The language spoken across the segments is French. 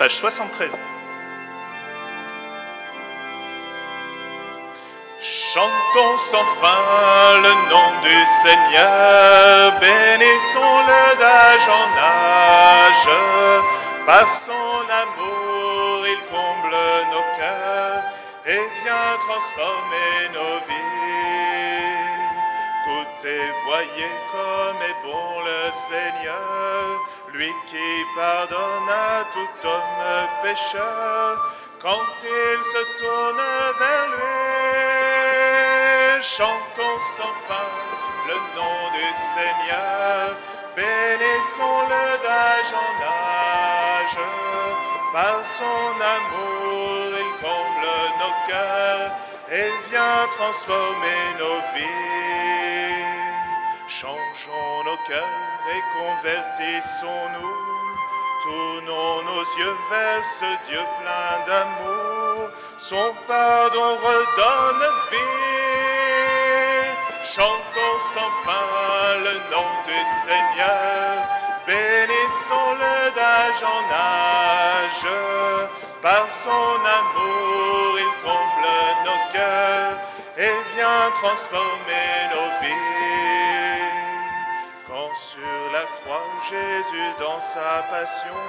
page 73. Chantons sans fin le nom du Seigneur, bénissons-le d'âge en âge. Par son amour, il comble nos cœurs et vient transformer nos vies. Écoutez, voyez comme est bon le Seigneur, lui qui pardonne à tout homme pécheur, quand il se tourne vers lui. Chantons sans fin le nom du Seigneur, bénissons-le d'âge en âge. Par son amour, il comble nos cœurs et vient transformer nos vies. Changeons nos cœurs et convertissons-nous. Tournons nos yeux vers ce Dieu plein d'amour. Son pardon redonne vie. Chantons sans fin le nom du Seigneur. Bénissons-le d'âge en âge. Par son amour, il comble nos cœurs et vient transformer nos vies. Quand sur la croix, Jésus dans sa passion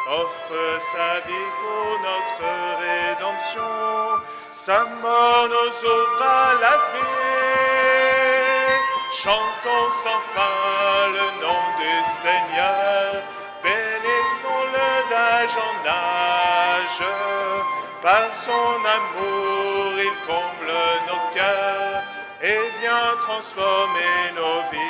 offre sa vie pour notre rédemption, sa mort nous ouvre à la vie. Chantons sans fin le nom du Seigneur, bénissons-le d'âge en âge. Par son amour, il comble nos cœurs et vient transformer nos vies.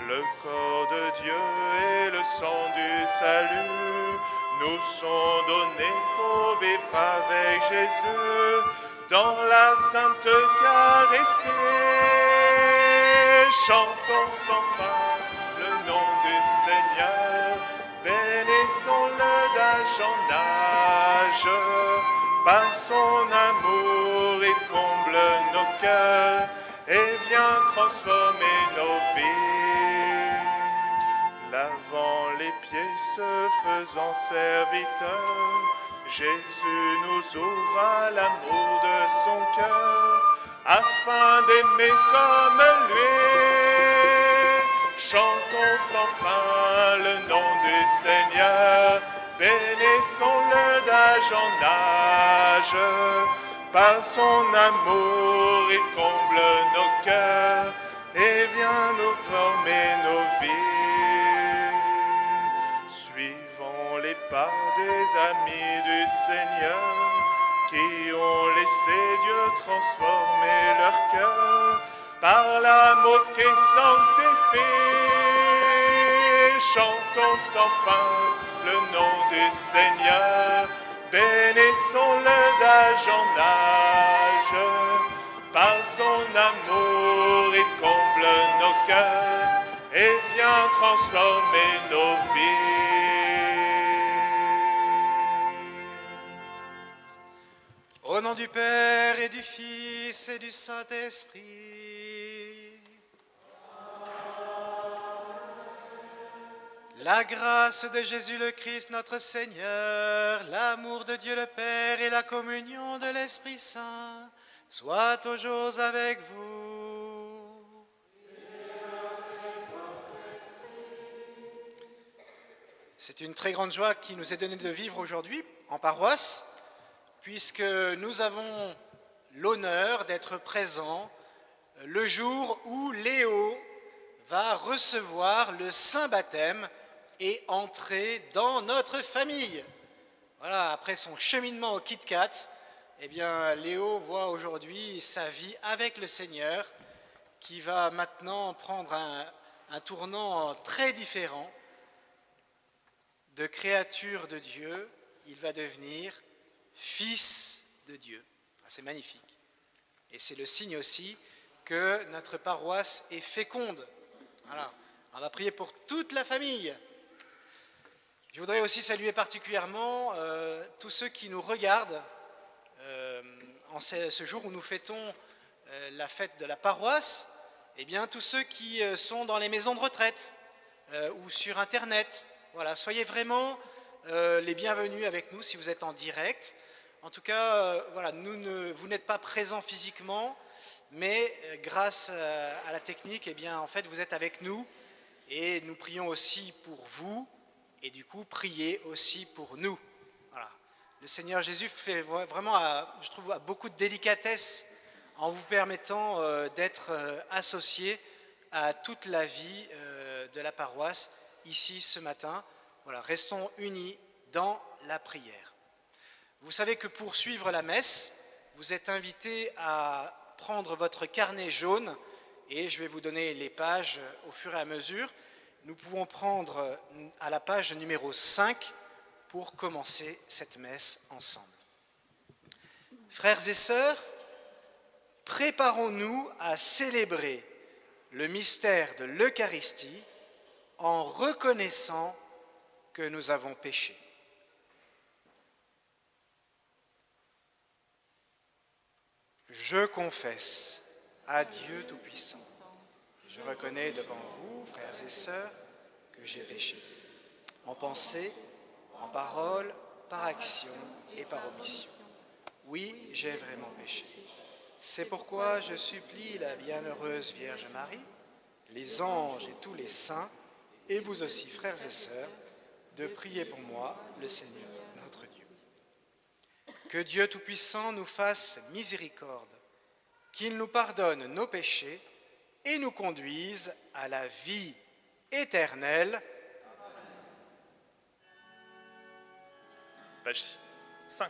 Le corps de Dieu et le sang du salut nous sont donnés pour vivre avec Jésus dans la sainte Eucharistie. Chantons sans fin le nom du Seigneur, bénissons-le d'âge en âge. Par son amour, il comble nos cœurs et vient transformer nos vies. Lavant les pieds, se faisant serviteur, Jésus nous ouvre à l'amour de son cœur, afin d'aimer comme lui. Chantons sans fin le nom du Seigneur, bénissons-le d'âge en âge. Par son amour, il comble nos cœurs et vient nous former nos vies. Suivons les pas des amis du Seigneur, qui ont laissé Dieu transformer leur cœur par l'amour qui sanctifie. Chantons sans fin le nom du Seigneur, bénissons-le d'âge en âge. Par son amour, il comble nos cœurs et vient transformer nos vies. Au nom du Père et du Fils et du Saint-Esprit. La grâce de Jésus le Christ notre Seigneur, l'amour de Dieu le Père et la communion de l'Esprit Saint soient toujours avec vous. C'est une très grande joie qui nous est donnée de vivre aujourd'hui en paroisse, puisque nous avons l'honneur d'être présents le jour où Léo va recevoir le saint baptême et entrer dans notre famille. Voilà, après son cheminement au Kit Kat, eh bien, Léo voit aujourd'hui sa vie avec le Seigneur qui va maintenant prendre un tournant très différent. De créature de Dieu, il va devenir fils de Dieu. C'est magnifique. Et c'est le signe aussi que notre paroisse est féconde. Voilà. On va prier pour toute la famille. Je voudrais aussi saluer particulièrement tous ceux qui nous regardent en ce jour où nous fêtons la fête de la paroisse. Eh bien, tous ceux qui sont dans les maisons de retraite ou sur Internet, Voilà, soyez vraiment les bienvenus avec nous si vous êtes en direct. En tout cas, voilà, vous n'êtes pas présents physiquement, mais grâce à la technique, eh bien, en fait, vous êtes avec nous et nous prions aussi pour vous et du coup, priez aussi pour nous. Voilà. Le Seigneur Jésus fait vraiment, je trouve, beaucoup de délicatesse en vous permettant d'être associé à toute la vie de la paroisse ici ce matin. Voilà, restons unis dans la prière. Vous savez que pour suivre la messe, vous êtes invités à prendre votre carnet jaune et je vais vous donner les pages au fur et à mesure. Nous pouvons prendre à la page numéro 5 pour commencer cette messe ensemble. Frères et sœurs, préparons-nous à célébrer le mystère de l'Eucharistie en reconnaissant que nous avons péché. Je confesse à Dieu Tout-Puissant. Je reconnais devant vous, frères et sœurs, que j'ai péché. En pensée, en parole, par action et par omission. Oui, j'ai vraiment péché. C'est pourquoi je supplie la bienheureuse Vierge Marie, les anges et tous les saints, et vous aussi, frères et sœurs, de prier pour moi, le Seigneur, notre Dieu. Que Dieu Tout-Puissant nous fasse miséricorde, qu'il nous pardonne nos péchés et nous conduise à la vie éternelle. Page 5.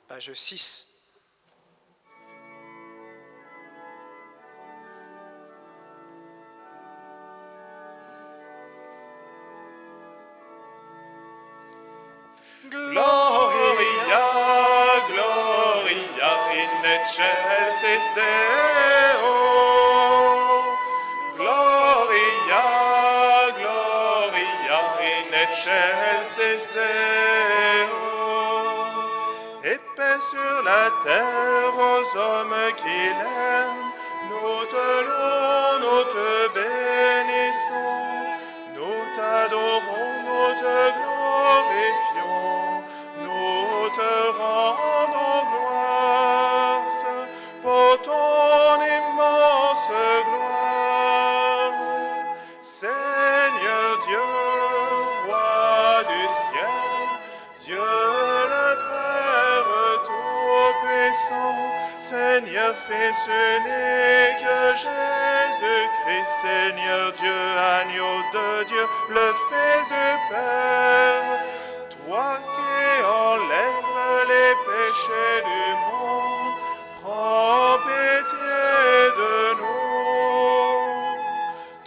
Page 6. Gloria, Gloria in excelsis Deo. Gloria, Gloria in excelsis Deo. Et paix sur la terre aux hommes qu'il aime. Nous te louons, nous te bénissons. Nous t'adorons, nous te glorifions. Nous te rendons gloire pour ton immense gloire. Seigneur Dieu, roi du ciel, Dieu le Père Tout-Puissant, Seigneur Fils unique, Jésus-Christ, Seigneur Dieu, agneau de Dieu, le Fils du Père, toi qui enlèves les péchés du monde, prends pitié de nous.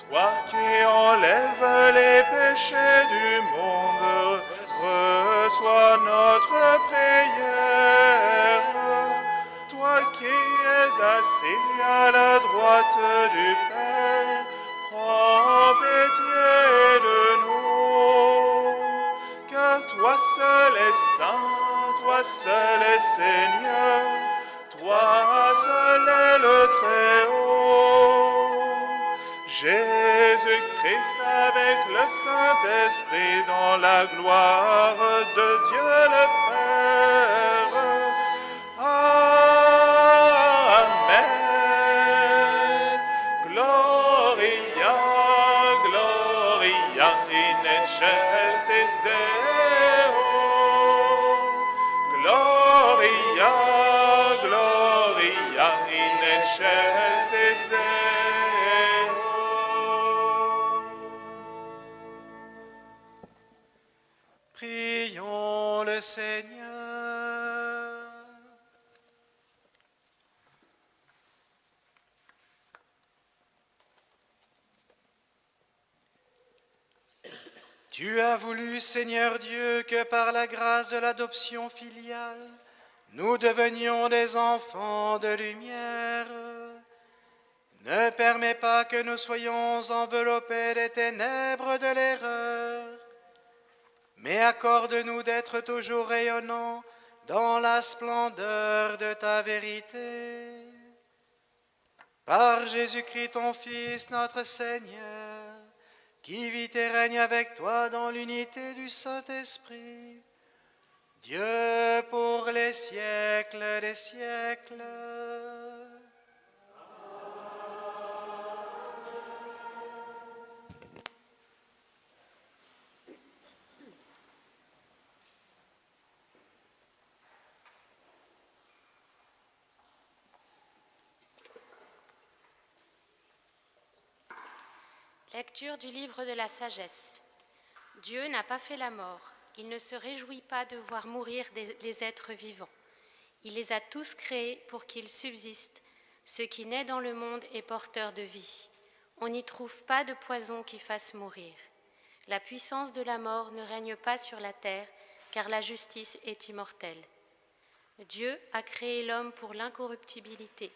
Toi qui enlèves les péchés du monde, reçois notre prière. Toi qui es assis à la droite du Père, prends pitié de nous. Car toi seul es saint, toi seul es Seigneur, toi seul es le Très-Haut. Jésus Jésus-Christ avec le Saint-Esprit dans la gloire de Dieu le Père. Amen. Gloria, Gloria in excelsis Deo. Gloria, Gloria in excelsis Deo. Prions le Seigneur. Tu as voulu, Seigneur Dieu, que par la grâce de l'adoption filiale, nous devenions des enfants de lumière. Ne permets pas que nous soyons enveloppés des ténèbres de l'erreur, mais accorde-nous d'être toujours rayonnants dans la splendeur de ta vérité. Par Jésus-Christ, ton Fils, notre Seigneur, qui vit et règne avec toi dans l'unité du Saint-Esprit, Dieu pour les siècles des siècles. Lecture du livre de la sagesse. Dieu n'a pas fait la mort. Il ne se réjouit pas de voir mourir les êtres vivants. Il les a tous créés pour qu'ils subsistent. Ce qui naît dans le monde est porteur de vie. On n'y trouve pas de poison qui fasse mourir. La puissance de la mort ne règne pas sur la terre, car la justice est immortelle. Dieu a créé l'homme pour l'incorruptibilité.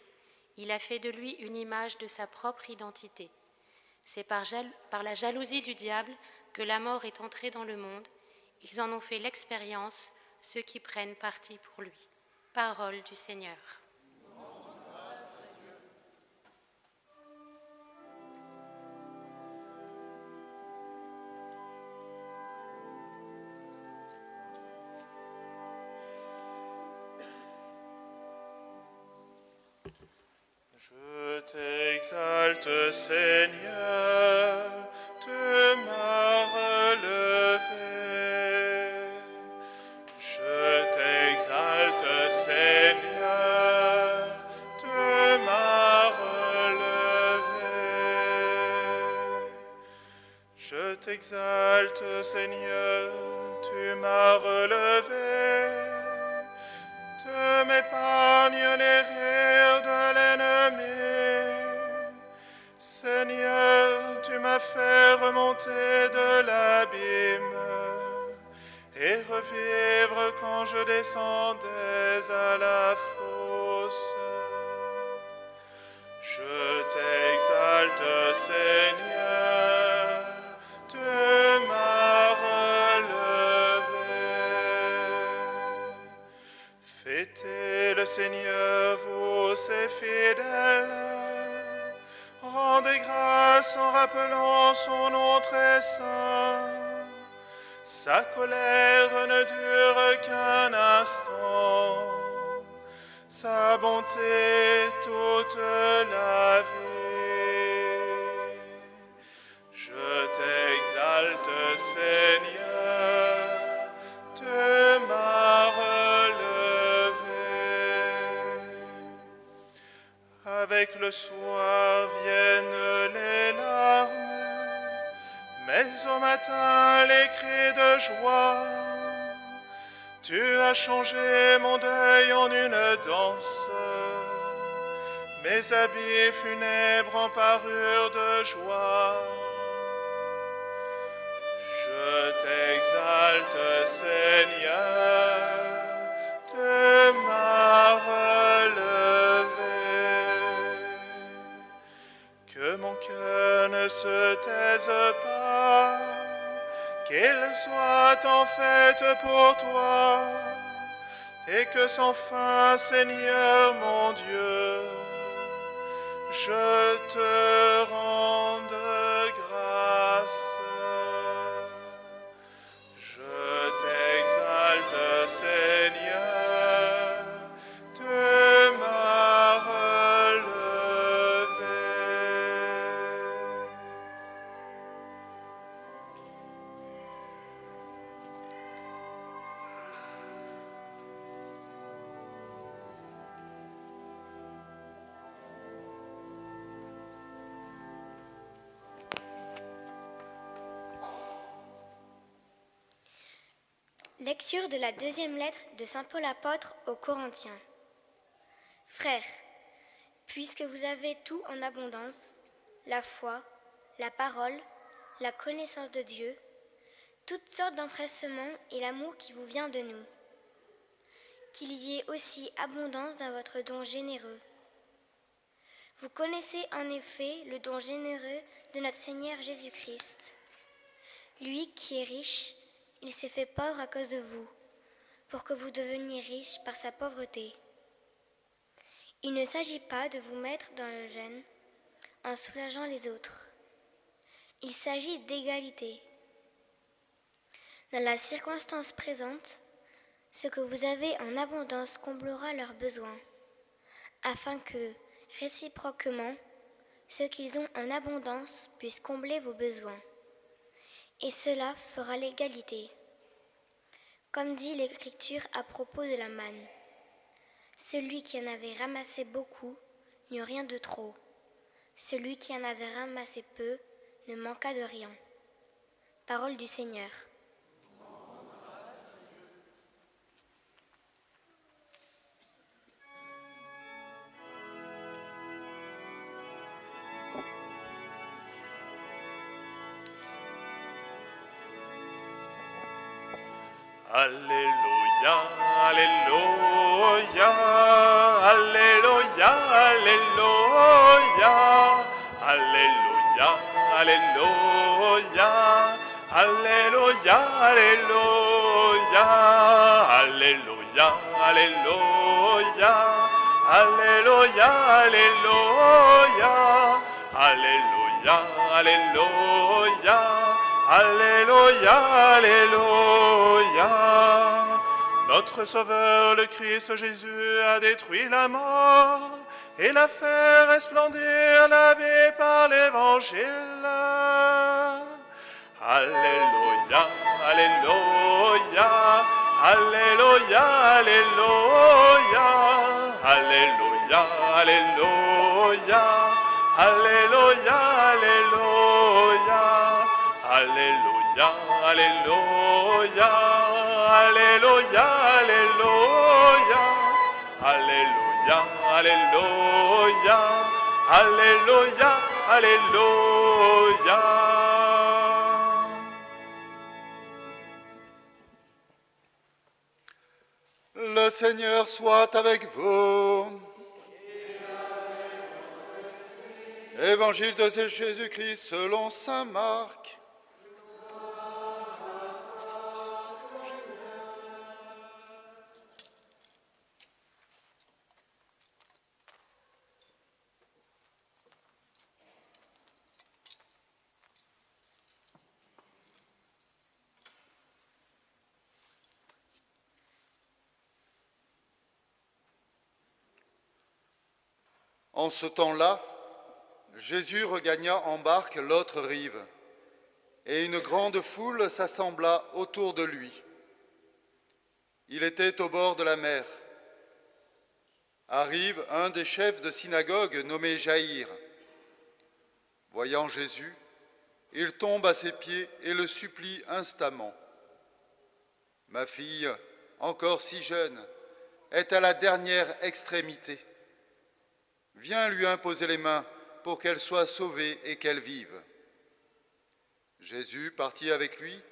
Il a fait de lui une image de sa propre identité. C'est par la jalousie du diable que la mort est entrée dans le monde. Ils en ont fait l'expérience, ceux qui prennent parti pour lui. Parole du Seigneur. Je t'exalte, Seigneur, tu m'as relevé. Je t'exalte, Seigneur, tu m'as relevé. Je t'exalte, Seigneur, tu m'as relevé. Tu m'épargnes les rires de l'ennemi. Seigneur, tu m'as fait remonter de l'abîme et revivre quand je descendais à la fosse. Je t'exalte, Seigneur, tu m'as relevé. Fêtez le Seigneur, vous ses fidèles. Rendez grâce en rappelant son nom très saint. Sa colère ne dure qu'un instant. Sa bonté toute la vie. Je t'exalte, Seigneur, tu m'as relevé. Avec le soir viennent les larmes, mais au matin les cris de joie. Tu as changé mon deuil en une danse, mes habits funèbres en parure de joie. Je t'exalte, Seigneur, tu m'as relevé. Que mon cœur ne se taise pas, qu'il soit en fête pour toi, et que sans fin, Seigneur mon Dieu, je te rende grâce. Seigneur, de m'a relevé. Lecture de la deuxième lettre de saint Paul apôtre aux Corinthiens. Frères, puisque vous avez tout en abondance, la foi, la parole, la connaissance de Dieu, toutes sortes d'empressements et l'amour qui vous vient de nous, qu'il y ait aussi abondance dans votre don généreux. Vous connaissez en effet le don généreux de notre Seigneur Jésus-Christ. Lui qui est riche, il s'est fait pauvre à cause de vous, pour que vous deveniez riches par sa pauvreté. Il ne s'agit pas de vous mettre dans le gêne en soulageant les autres. Il s'agit d'égalité. Dans la circonstance présente, ce que vous avez en abondance comblera leurs besoins, afin que, réciproquement, ce qu'ils ont en abondance puisse combler vos besoins. Et cela fera l'égalité. Comme dit l'Écriture à propos de la manne, celui qui en avait ramassé beaucoup n'eut rien de trop. Celui qui en avait ramassé peu ne manqua de rien. Parole du Seigneur. Alléluia, Alléluia, Alléluia, Alléluia, Alléluia, Alléluia, Alléluia, Alléluia, Alléluia, Alléluia, Alléluia, Alléluia, Alléluia, Alléluia, Alléluia. Notre Sauveur, le Christ Jésus, a détruit la mort et l'a fait resplendir la vie par l'Évangile. Alléluia, Alléluia, Alléluia, Alléluia, Alléluia, Alléluia, Alléluia, Alléluia, Alléluia, Alléluia, Alléluia, Alléluia, Alléluia, Alléluia, Alléluia. Le Seigneur soit avec vous. Évangile de Jésus-Christ selon saint Marc. En ce temps-là, Jésus regagna en barque l'autre rive, et une grande foule s'assembla autour de lui. Il était au bord de la mer. Arrive un des chefs de synagogue nommé Jaïr. Voyant Jésus, il tombe à ses pieds et le supplie instamment. « Ma fille, encore si jeune, est à la dernière extrémité. Viens lui imposer les mains pour qu'elle soit sauvée et qu'elle vive. » Jésus partit avec lui,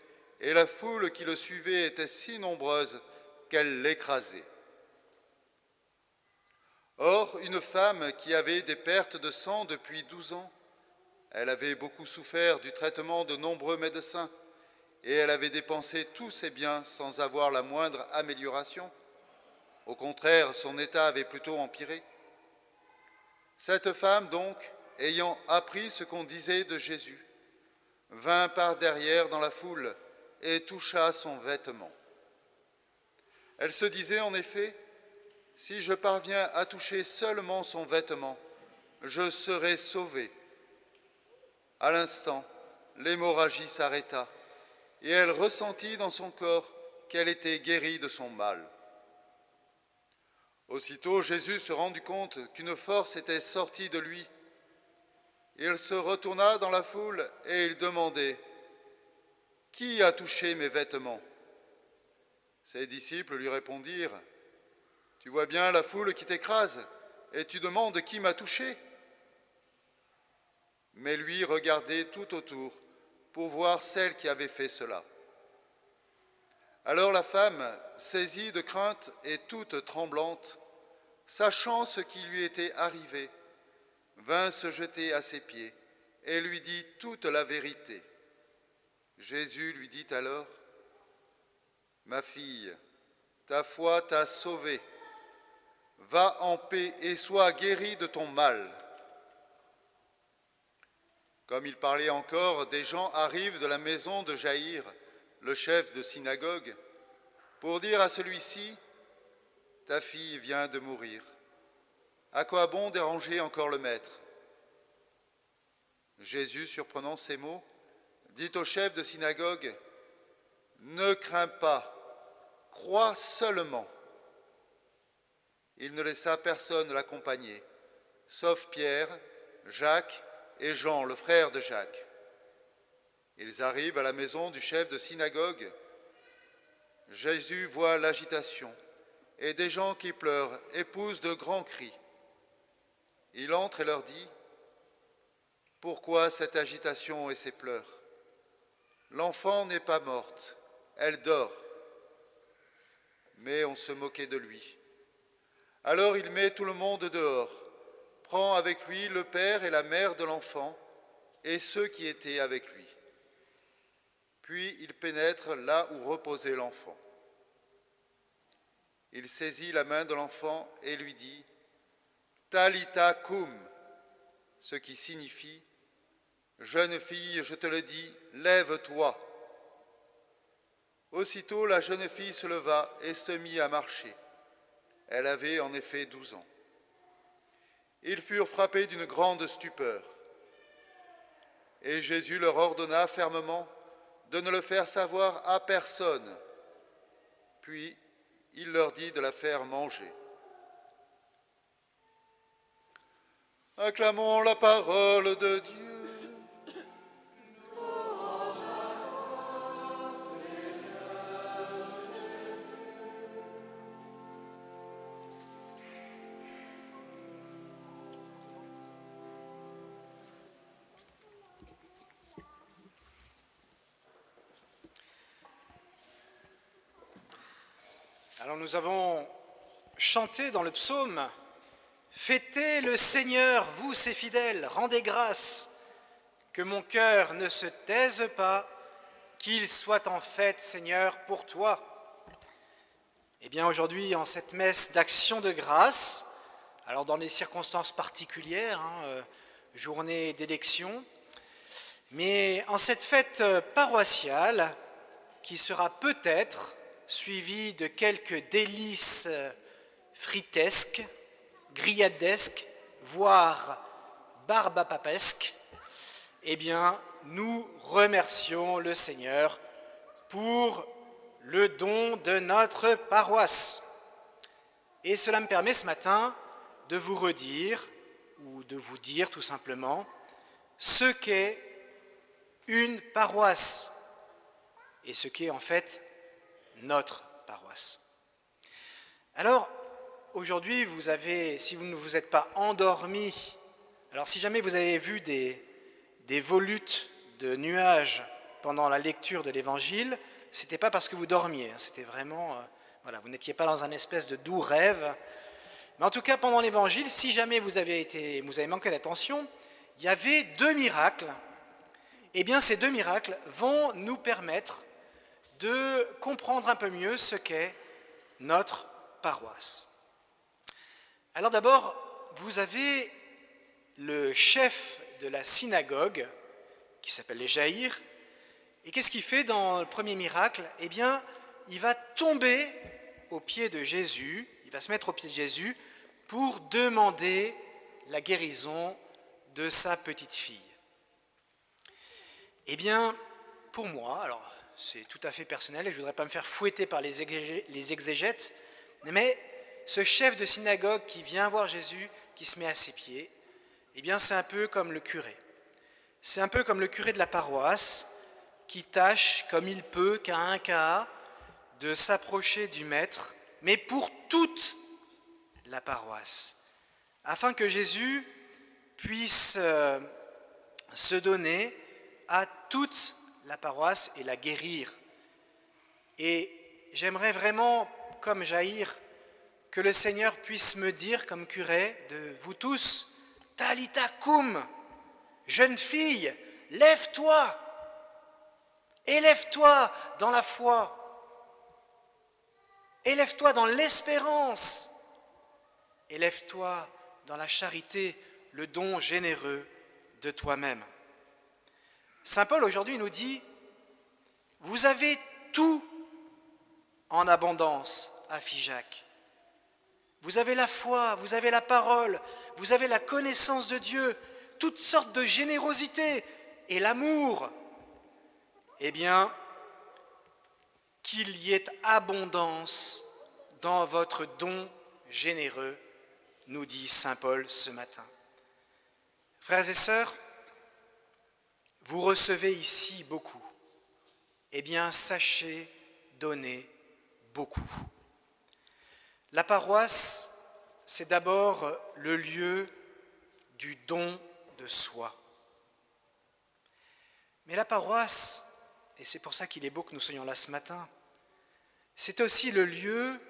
et la foule qui le suivait était si nombreuse qu'elle l'écrasait. Or, une femme qui avait des pertes de sang depuis 12 ans, elle avait beaucoup souffert du traitement de nombreux médecins, et elle avait dépensé tous ses biens sans avoir la moindre amélioration. Au contraire, son état avait plutôt empiré. Cette femme, donc, ayant appris ce qu'on disait de Jésus, vint par derrière dans la foule et toucha son vêtement. Elle se disait en effet, « Si je parviens à toucher seulement son vêtement, je serai sauvée. » À l'instant, l'hémorragie s'arrêta et elle ressentit dans son corps qu'elle était guérie de son mal. Aussitôt, Jésus se rendit compte qu'une force était sortie de lui. Il se retourna dans la foule et il demandait « Qui a touché mes vêtements ?» Ses disciples lui répondirent « Tu vois bien la foule qui t'écrase et tu demandes qui m'a touché ?» Mais lui regardait tout autour pour voir celle qui avait fait cela. Alors la femme, saisie de crainte et toute tremblante, sachant ce qui lui était arrivé, vint se jeter à ses pieds et lui dit toute la vérité. Jésus lui dit alors, « Ma fille, ta foi t'a sauvée. Va en paix et sois guérie de ton mal. » Comme il parlait encore, des gens arrivent de la maison de Jaïr, le chef de synagogue, pour dire à celui-ci, « Ta fille vient de mourir. À quoi bon déranger encore le maître ?» Jésus, surprenant ces mots, dit au chef de synagogue, « Ne crains pas, crois seulement. » Il ne laissa personne l'accompagner, sauf Pierre, Jacques et Jean, le frère de Jacques. Ils arrivent à la maison du chef de synagogue. Jésus voit l'agitation et des gens qui pleurent et poussent de grands cris. Il entre et leur dit, « Pourquoi cette agitation et ces pleurs? L'enfant n'est pas morte, elle dort. » Mais on se moquait de lui. Alors il met tout le monde dehors, prend avec lui le père et la mère de l'enfant et ceux qui étaient avec lui. Puis il pénètre là où reposait l'enfant. Il saisit la main de l'enfant et lui dit « Talitha koum », ce qui signifie « Jeune fille, je te le dis, lève-toi ». Aussitôt la jeune fille se leva et se mit à marcher. Elle avait en effet 12 ans. Ils furent frappés d'une grande stupeur. Et Jésus leur ordonna fermement de ne le faire savoir à personne. Puis il leur dit de la faire manger. Acclamons la parole de Dieu. Alors nous avons chanté dans le psaume « Fêtez le Seigneur, vous ses fidèles, rendez grâce, que mon cœur ne se taise pas, qu'il soit en fête, Seigneur, pour toi. » Eh bien aujourd'hui, en cette messe d'action de grâce, alors dans des circonstances particulières, journée d'élection, mais en cette fête paroissiale qui sera peut-être suivi de quelques délices fritesques, grilladesques, voire barbapapesques, eh bien, nous remercions le Seigneur pour le don de notre paroisse. Et cela me permet ce matin de vous redire, ou de vous dire tout simplement, ce qu'est une paroisse et ce qu'est en fait notre paroisse. Alors, aujourd'hui, vous avez, si vous ne vous êtes pas endormi, alors si jamais vous avez vu des volutes de nuages pendant la lecture de l'Évangile, ce n'était pas parce que vous dormiez, c'était vraiment, voilà, vous n'étiez pas dans un espèce de doux rêve. Mais en tout cas, pendant l'Évangile, si jamais vous avez manqué d'attention, il y avait 2 miracles. Eh bien, ces 2 miracles vont nous permettre de comprendre un peu mieux ce qu'est notre paroisse. Alors d'abord, vous avez le chef de la synagogue, qui s'appelle les Jaïr, et qu'est-ce qu'il fait dans le premier miracle? Eh bien, il va tomber aux pieds de Jésus, il va se mettre aux pieds de Jésus pour demander la guérison de sa petite fille. Eh bien, pour moi, alors c'est tout à fait personnel et je ne voudrais pas me faire fouetter par les exégètes, mais ce chef de synagogue qui vient voir Jésus, qui se met à ses pieds, eh bien c'est un peu comme le curé. C'est un peu comme le curé de la paroisse qui tâche, comme il peut, qu'à un cas, de s'approcher du maître, mais pour toute la paroisse, afin que Jésus puisse se donner à toute la paroisse et la guérir. Et j'aimerais vraiment, comme Jaïr, que le Seigneur puisse me dire, comme curé, de vous tous, Talita koum, jeune fille, lève-toi, élève-toi dans la foi, élève-toi dans l'espérance, élève-toi dans la charité, le don généreux de toi-même. Saint Paul aujourd'hui nous dit, vous avez tout en abondance à Figeac. Vous avez la foi, vous avez la parole, vous avez la connaissance de Dieu, toutes sortes de générosité et l'amour. Eh bien, qu'il y ait abondance dans votre don généreux, nous dit Saint Paul ce matin. Frères et sœurs, vous recevez ici beaucoup. Eh bien, sachez donner beaucoup. La paroisse, c'est d'abord le lieu du don de soi. Mais la paroisse, et c'est pour ça qu'il est beau que nous soyons là ce matin, c'est aussi le lieu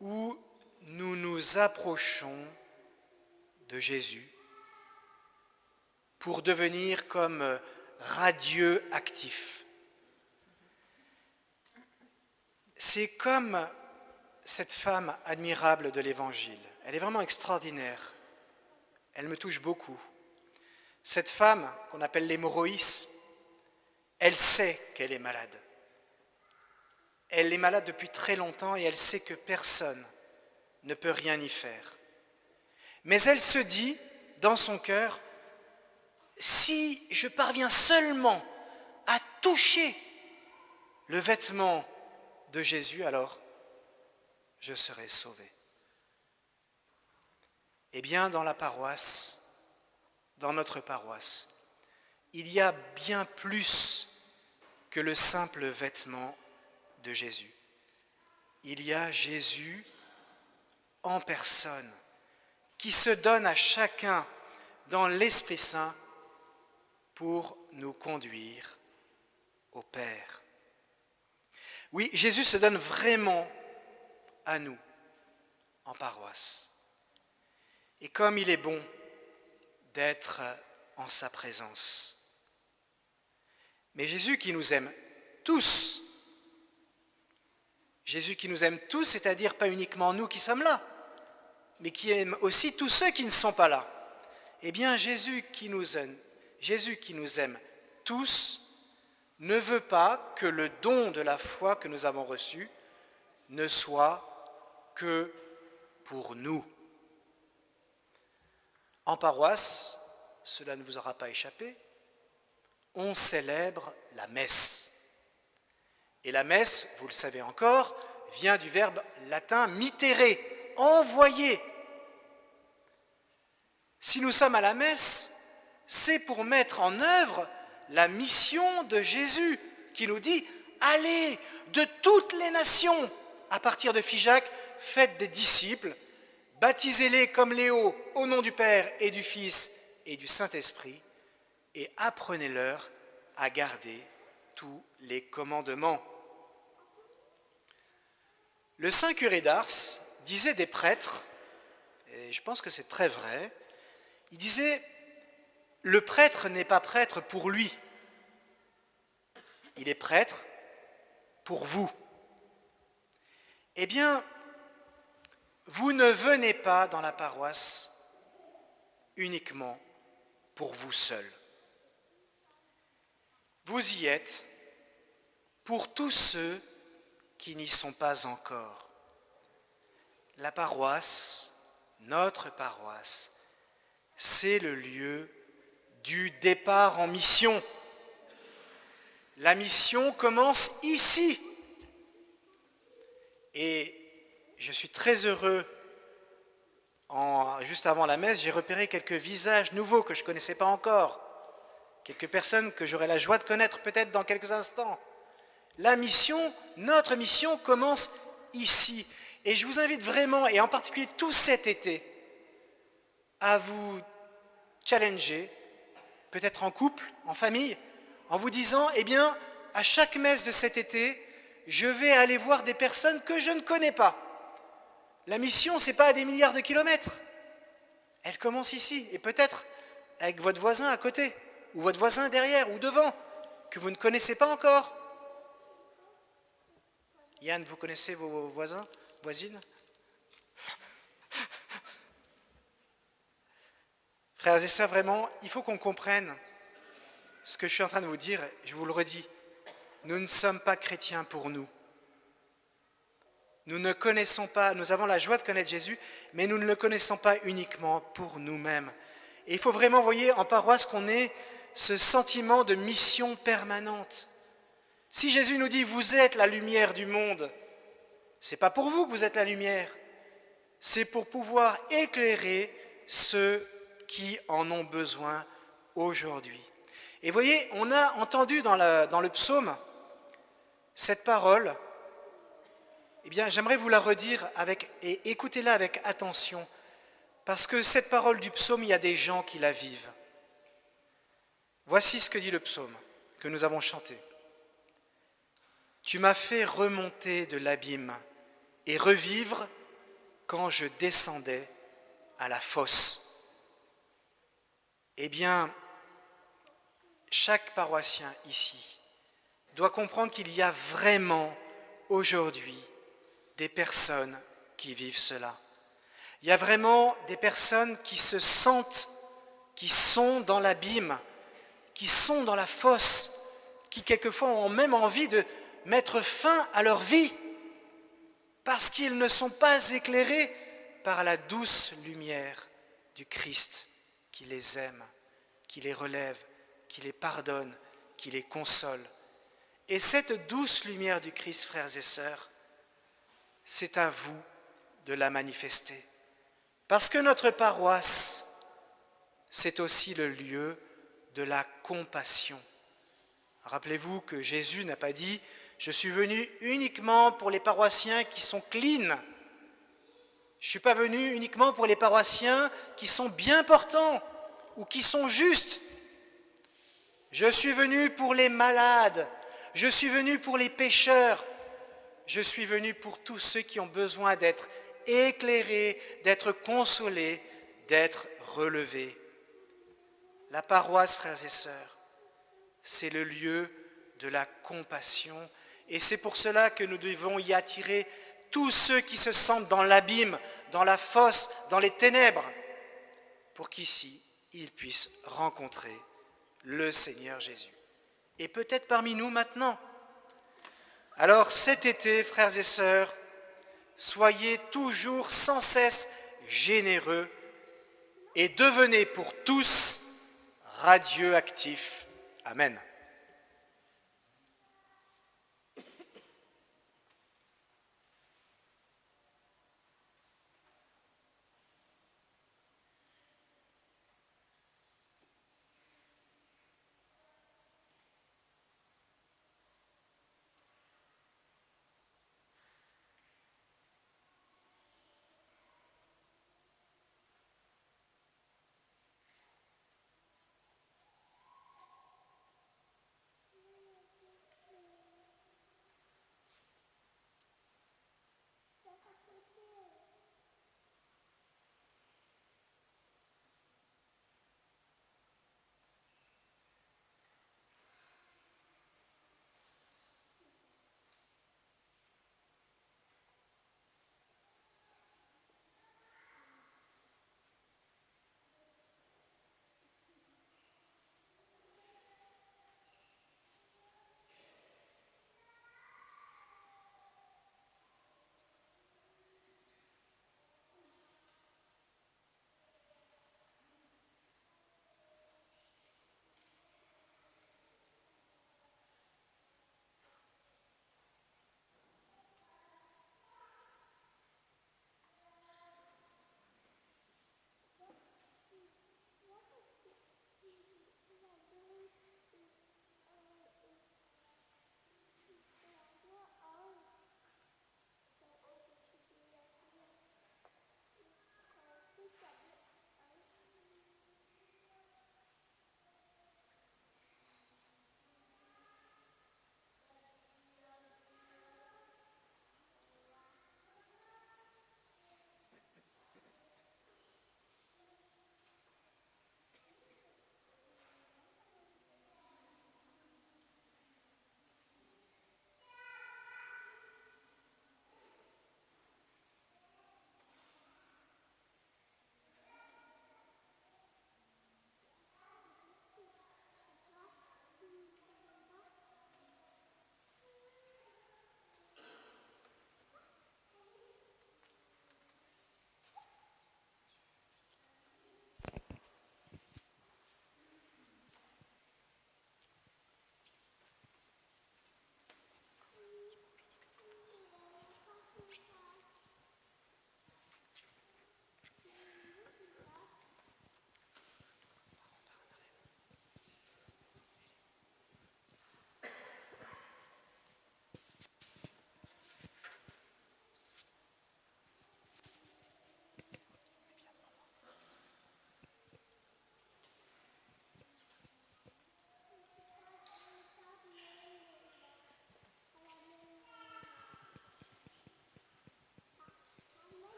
où nous nous approchons de Jésus pour devenir comme radieux actifs. C'est comme cette femme admirable de l'Évangile. Elle est vraiment extraordinaire. Elle me touche beaucoup. Cette femme qu'on appelle l'hémorroïs, elle sait qu'elle est malade. Elle est malade depuis très longtemps et elle sait que personne ne peut rien y faire. Mais elle se dit dans son cœur, si je parviens seulement à toucher le vêtement de Jésus, alors je serai sauvé. Eh bien, dans la paroisse, dans notre paroisse, il y a bien plus que le simple vêtement de Jésus. Il y a Jésus en personne qui se donne à chacun dans l'Esprit Saint pour nous conduire au Père. Oui, Jésus se donne vraiment à nous en paroisse. Et comme il est bon d'être en sa présence. Mais Jésus qui nous aime tous, c'est-à-dire pas uniquement nous qui sommes là, mais qui aime aussi tous ceux qui ne sont pas là. Eh bien, Jésus qui nous aime tous, ne veut pas que le don de la foi que nous avons reçu ne soit que pour nous. En paroisse, cela ne vous aura pas échappé, on célèbre la messe. Et la messe, vous le savez encore, vient du verbe latin mittere, envoyer. Si nous sommes à la messe, c'est pour mettre en œuvre la mission de Jésus qui nous dit « Allez, de toutes les nations, à partir de Figeac, faites des disciples, baptisez-les comme Léo au nom du Père et du Fils et du Saint-Esprit, et apprenez-leur à garder tous les commandements. » Le saint curé d'Ars disait des prêtres, et je pense que c'est très vrai, il disait « Le prêtre n'est pas prêtre pour lui, il est prêtre pour vous. » Eh bien, vous ne venez pas dans la paroisse uniquement pour vous seul. Vous y êtes pour tous ceux qui n'y sont pas encore. la paroisse, notre paroisse, c'est le lieu du départ en mission. La mission commence ici. Et je suis très heureux, juste avant la messe, j'ai repéré quelques visages nouveaux que je ne connaissais pas encore. Quelques personnes que j'aurai la joie de connaître peut-être dans quelques instants. La mission, notre mission commence ici. Et je vous invite vraiment, et en particulier tout cet été, à vous challenger, peut-être en couple, en famille, en vous disant, eh bien, à chaque messe de cet été, je vais aller voir des personnes que je ne connais pas. La mission, ce n'est pas à des milliards de kilomètres. Elle commence ici, et peut-être avec votre voisin à côté, ou votre voisin derrière, ou devant, que vous ne connaissez pas encore. Yann, vous connaissez vos voisins, voisines? Frères et sœurs, vraiment, il faut qu'on comprenne ce que je suis en train de vous dire, je vous le redis. Nous ne sommes pas chrétiens pour nous. Nous ne connaissons pas, nous avons la joie de connaître Jésus, mais nous ne le connaissons pas uniquement pour nous-mêmes. Et il faut vraiment, vous voyez, en paroisse, qu'on ait ce sentiment de mission permanente. Si Jésus nous dit « vous êtes la lumière du monde », ce n'est pas pour vous que vous êtes la lumière, c'est pour pouvoir éclairer ceux qui en ont besoin aujourd'hui. Et vous voyez, on a entendu dans le psaume cette parole. Eh bien, j'aimerais vous la redire et écoutez-la avec attention, parce que cette parole du psaume, il y a des gens qui la vivent. Voici ce que dit le psaume que nous avons chanté. Tu m'as fait remonter de l'abîme et revivre quand je descendais à la fosse. Eh bien, chaque paroissien ici doit comprendre qu'il y a vraiment aujourd'hui des personnes qui vivent cela. Il y a vraiment des personnes qui se sentent, qui sont dans l'abîme, qui sont dans la fosse, qui quelquefois ont même envie de mettre fin à leur vie parce qu'ils ne sont pas éclairés par la douce lumière du Christ qui les aime, qui les relève, qui les pardonne, qui les console. Et cette douce lumière du Christ, frères et sœurs, c'est à vous de la manifester. Parce que notre paroisse, c'est aussi le lieu de la compassion. Rappelez-vous que Jésus n'a pas dit « Je suis venu uniquement pour les paroissiens qui sont clean. Je ne suis pas venu uniquement pour les paroissiens qui sont bien portants ou qui sont justes. Je suis venu pour les malades. Je suis venu pour les pécheurs. Je suis venu pour tous ceux qui ont besoin d'être éclairés, d'être consolés, d'être relevés. » La paroisse, frères et sœurs, c'est le lieu de la compassion. Et c'est pour cela que nous devons y attirer tous ceux qui se sentent dans l'abîme, dans la fosse, dans les ténèbres, pour qu'ici, ils puissent rencontrer le Seigneur Jésus. Et peut-être parmi nous maintenant. Alors cet été, frères et sœurs, soyez toujours sans cesse généreux et devenez pour tous radioactifs. Amen.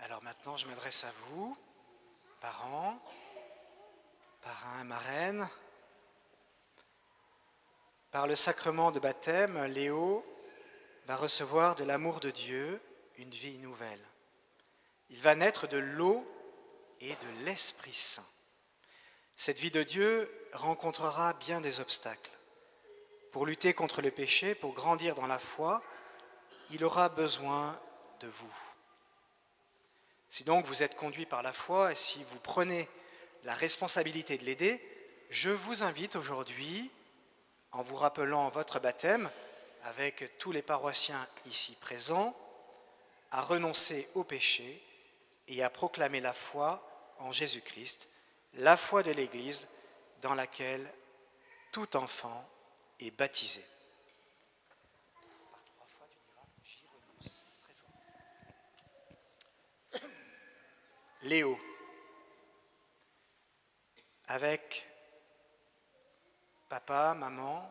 Alors maintenant, je m'adresse à vous, parents, parrains, marraines. Par le sacrement de baptême, Léo va recevoir de l'amour de Dieu une vie nouvelle. Il va naître de l'eau et de l'Esprit Saint. Cette vie de Dieu rencontrera bien des obstacles. Pour lutter contre le péché, pour grandir dans la foi, il aura besoin de vous. Si donc vous êtes conduit par la foi et si vous prenez la responsabilité de l'aider, je vous invite aujourd'hui, en vous rappelant votre baptême, avec tous les paroissiens ici présents, à renoncer au péché et à proclamer la foi en Jésus-Christ, la foi de l'Église dans laquelle tout enfant est baptisé. Par 3 fois, tu diras « j'y renonce ». Très fort. Léo, avec papa, maman,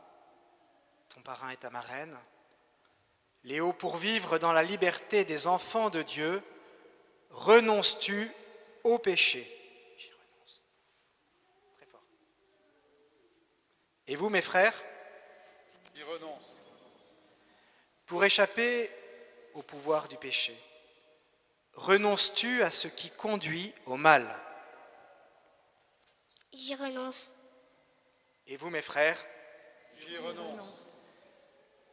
ton parrain et ta marraine. Léo, pour vivre dans la liberté des enfants de Dieu, renonces-tu au péché? J'y renonce. Très fort. Et vous, mes frères? J'y renonce. Pour échapper au pouvoir du péché, renonces-tu à ce qui conduit au mal? J'y renonce. Et vous, mes frères? J'y renonce.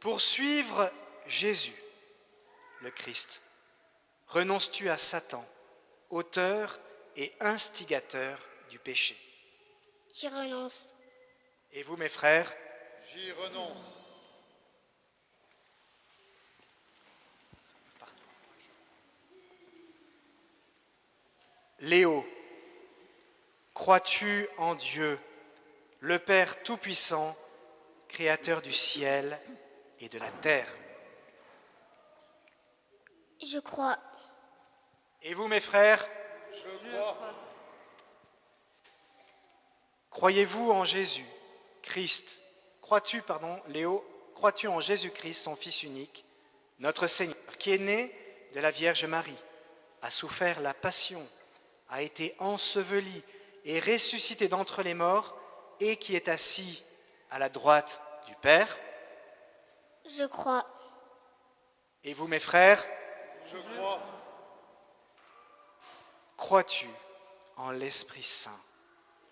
Pour suivre Jésus, le Christ, renonces-tu à Satan, auteur et instigateur du péché? J'y renonce. Et vous, mes frères? J'y renonce. Léo, crois-tu en Dieu, le Père Tout-Puissant, Créateur du ciel et de la terre? Je crois. Et vous, mes frères? Je crois. Croyez-vous en Jésus, Christ? Crois-tu, Léo, crois-tu en Jésus-Christ, son Fils unique, notre Seigneur, qui est né de la Vierge Marie, a souffert la passion, a été enseveli et ressuscité d'entre les morts et qui est assis à la droite du Père? Je crois. Et vous, mes frères? Je crois. Crois-tu en l'Esprit Saint,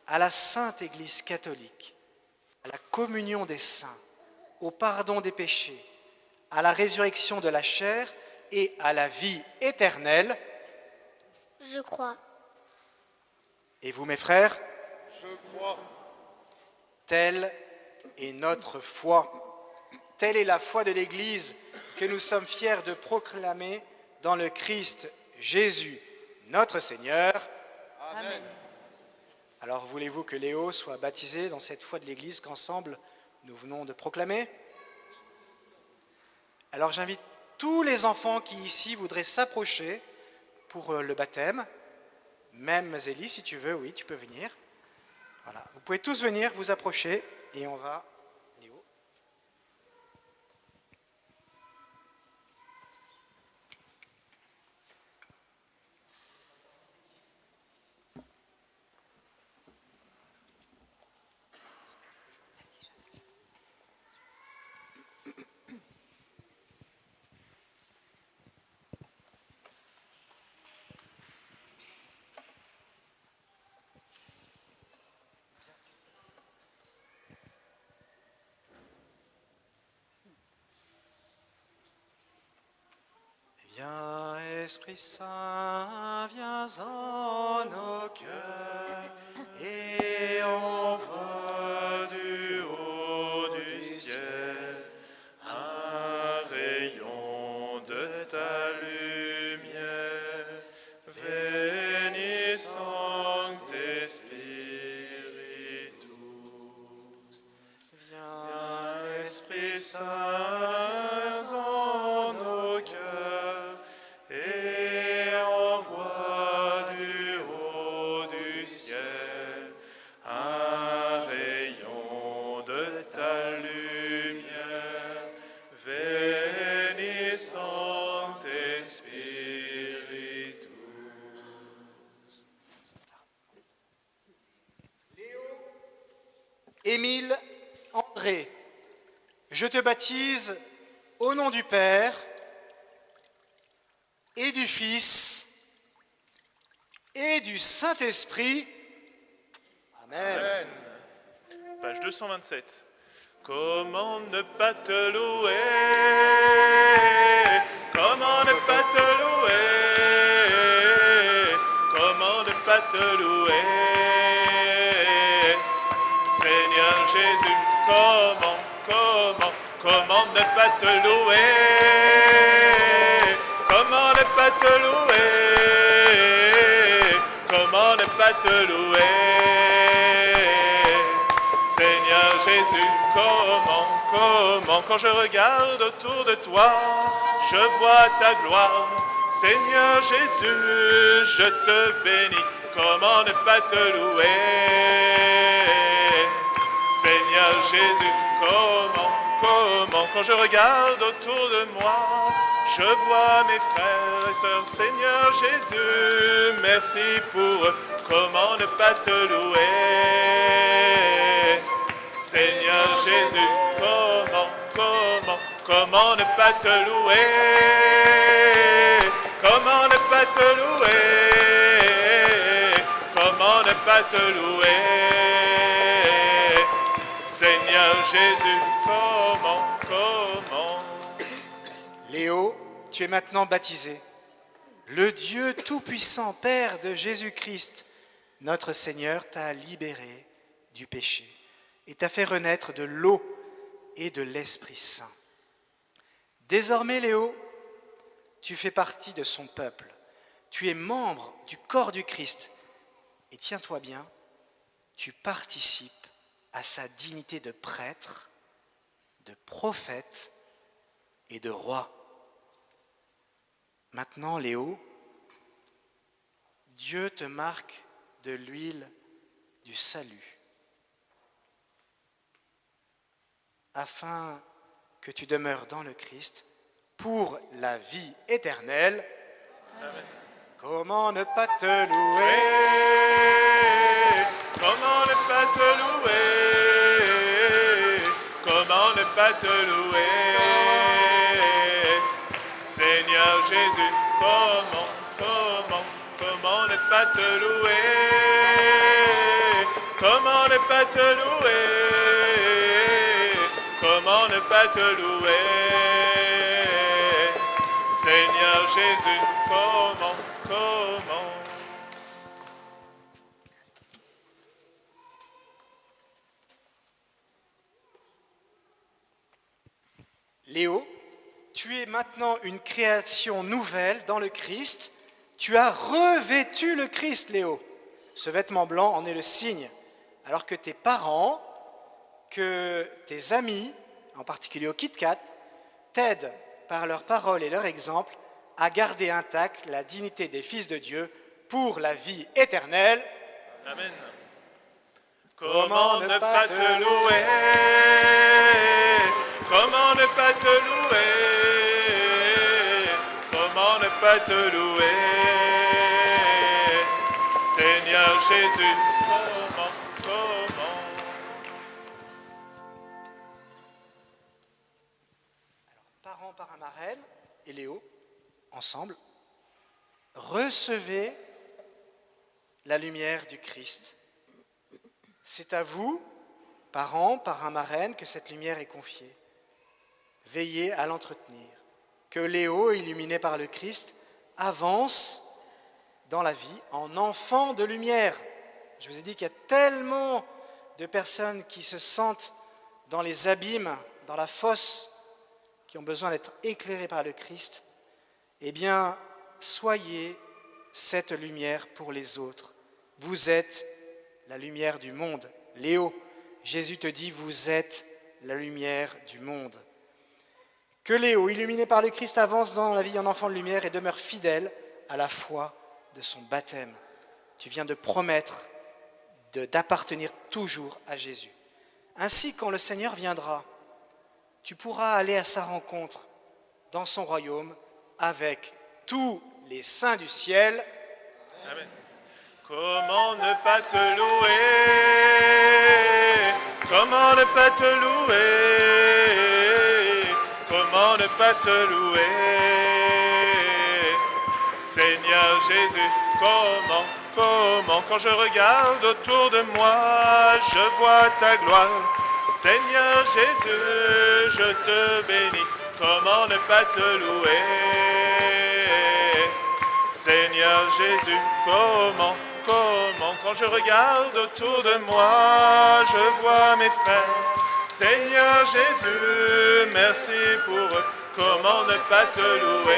à la Sainte Église catholique, à la communion des saints, au pardon des péchés, à la résurrection de la chair et à la vie éternelle? Je crois. Et vous, mes frères? Je crois. Telle est notre foi. Telle est la foi de l'Église que nous sommes fiers de proclamer dans le Christ Jésus, notre Seigneur. Amen. Alors, voulez-vous que Léo soit baptisé dans cette foi de l'Église qu'ensemble nous venons de proclamer? Alors, j'invite tous les enfants qui ici voudraient s'approcher pour le baptême. Même Zélie, si tu veux, oui, tu peux venir. Voilà. Vous pouvez tous venir, vous approcher, et on va... Léo. Viens, Esprit Saint, viens en nos cœurs et envoie du haut du ciel un rayon de ta lumière. Veni Sancte Spiritus. Viens, Esprit Saint, Spiritus. Émile André, je te baptise au nom du Père et du Fils et du Saint-Esprit. Amen. Amen. Page 227. Comment ne pas te louer? Comment ne pas te louer? Comment ne pas te louer? Seigneur Jésus, comment ne pas te louer? Comment ne pas te louer? Comment ne pas te louer? Seigneur Jésus, comment, quand je regarde autour de toi, je vois ta gloire. Seigneur Jésus, je te bénis, comment ne pas te louer? Seigneur Jésus, comment, quand je regarde autour de moi, je vois mes frères et sœurs. Seigneur Jésus, merci pour eux, comment ne pas te louer? Seigneur Jésus, comment ne pas te louer? Comment ne pas te louer? Comment ne pas te louer? Seigneur Jésus, comment? Léo, tu es maintenant baptisé. Le Dieu Tout-Puissant, Père de Jésus-Christ, notre Seigneur, t'a libéré du péché et t'a fait renaître de l'eau et de l'Esprit Saint. Désormais, Léo, tu fais partie de son peuple. Tu es membre du corps du Christ. Et tiens-toi bien, tu participes à sa dignité de prêtre, de prophète et de roi. Maintenant, Léo, Dieu te marque de l'huile du salut, afin que tu demeures dans le Christ pour la vie éternelle. Amen. Comment ne pas te louer? Comment ne pas te louer? Comment ne pas te louer? Seigneur Jésus, comment ne pas te louer? Comment ne pas te louer? Comment ne pas te louer? Seigneur Jésus, comment? Léo, tu es maintenant une création nouvelle dans le Christ. Tu as revêtu le Christ, Léo. Ce vêtement blanc en est le signe. Alors que tes parents, que tes amis, en particulier au KitKat, t'aident par leurs paroles et leur exemple à garder intacte la dignité des fils de Dieu pour la vie éternelle. Amen. Comment ne pas te louer? Comment ne pas te louer? Comment ne pas te louer? Seigneur Jésus, comment? Parents, parrain, marraine et Léo, ensemble, recevez la lumière du Christ. C'est à vous, parents, parrain, marraine, que cette lumière est confiée. Veillez à l'entretenir. Que Léo, illuminé par le Christ, avance dans la vie en enfant de lumière. Je vous ai dit qu'il y a tellement de personnes qui se sentent dans les abîmes, dans la fosse, qui ont besoin d'être éclairées par le Christ. Eh bien, soyez cette lumière pour les autres. Vous êtes la lumière du monde. Léo, Jésus te dit, vous êtes la lumière du monde. Que Léo, illuminé par le Christ, avance dans la vie en enfant de lumière et demeure fidèle à la foi de son baptême. Tu viens de promettre d'appartenir toujours à Jésus. Ainsi, quand le Seigneur viendra, tu pourras aller à sa rencontre dans son royaume avec tous les saints du ciel. Amen. Comment ne pas te louer? comment ne pas te louer? Comment ne pas te louer? Seigneur Jésus, comment, quand je regarde autour de moi, je vois ta gloire. Seigneur Jésus, je te bénis, comment ne pas te louer? Seigneur Jésus, comment, quand je regarde autour de moi, je vois mes frères. Seigneur Jésus, merci pour eux, comment ne pas te louer?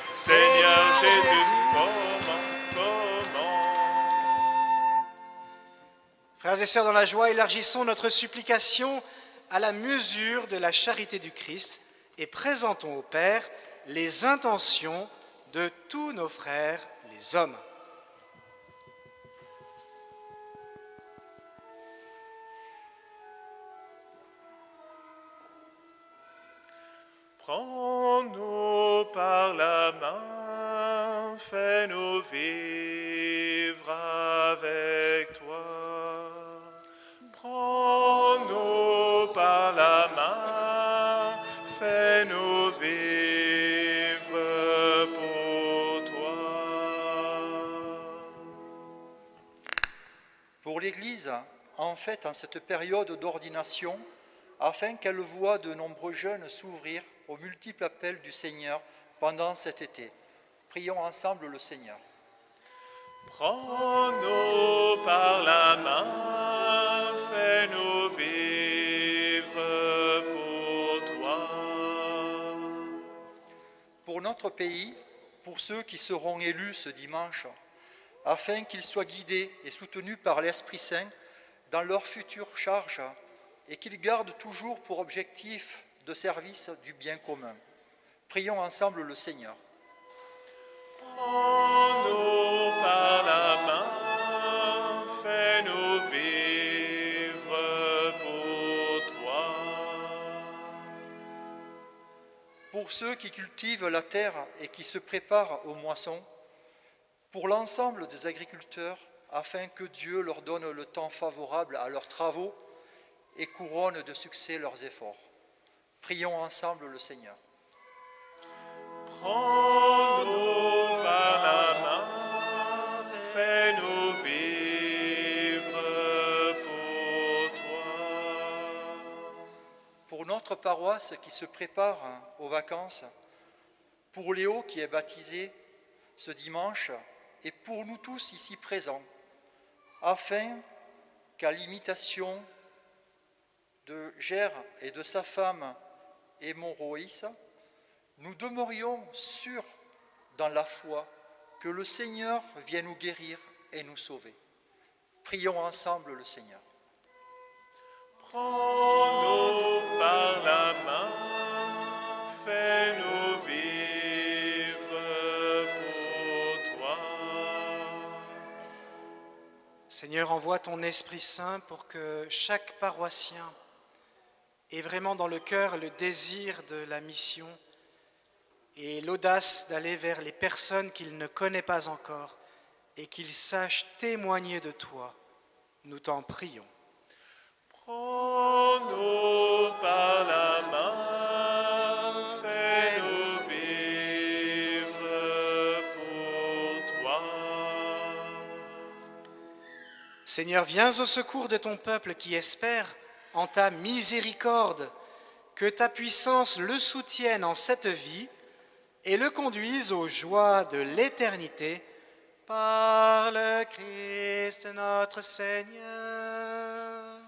Seigneur Jésus, comment. Frères et sœurs, dans la joie, élargissons notre supplication à la mesure de la charité du Christ et présentons au Père les intentions de tous nos frères, les hommes. Prends-nous par la main, fais-nous vivre avec toi. Prends-nous par la main, fais-nous vivre pour toi. Pour l'Église, en fait, en cette période d'ordination, afin qu'elle voie de nombreux jeunes s'ouvrir aux multiples appels du Seigneur pendant cet été. Prions ensemble le Seigneur. Prends-nous par la main, fais-nous vivre pour toi. Pour notre pays, pour ceux qui seront élus ce dimanche, afin qu'ils soient guidés et soutenus par l'Esprit Saint dans leur future charge et qu'ils gardent toujours pour objectif de service du bien commun. Prions ensemble le Seigneur. Prends-nous par la main, fais-nous vivre pour toi. Pour ceux qui cultivent la terre et qui se préparent aux moissons, pour l'ensemble des agriculteurs, afin que Dieu leur donne le temps favorable à leurs travaux et couronne de succès leurs efforts. Prions ensemble le Seigneur. Prends-nous par la main, fais-nous vivre pour toi. Pour notre paroisse qui se prépare aux vacances, pour Léo qui est baptisé ce dimanche et pour nous tous ici présents, afin qu'à l'imitation de Gère et de sa femme Hémoroïs, nous demeurions sûrs dans la foi que le Seigneur vient nous guérir et nous sauver. Prions ensemble le Seigneur. Prends-nous par la main, fais-nous vivre pour toi. Seigneur, envoie ton Esprit Saint pour que chaque paroissien ait vraiment dans le cœur le désir de la mission et l'audace d'aller vers les personnes qu'il ne connaît pas encore et qu'il sache témoigner de toi. Nous t'en prions. Prends-nous par la main, fais-nous vivre pour toi. Seigneur, viens au secours de ton peuple qui espère en ta miséricorde, que ta puissance le soutienne en cette vie et le conduise aux joies de l'éternité par le Christ notre Seigneur.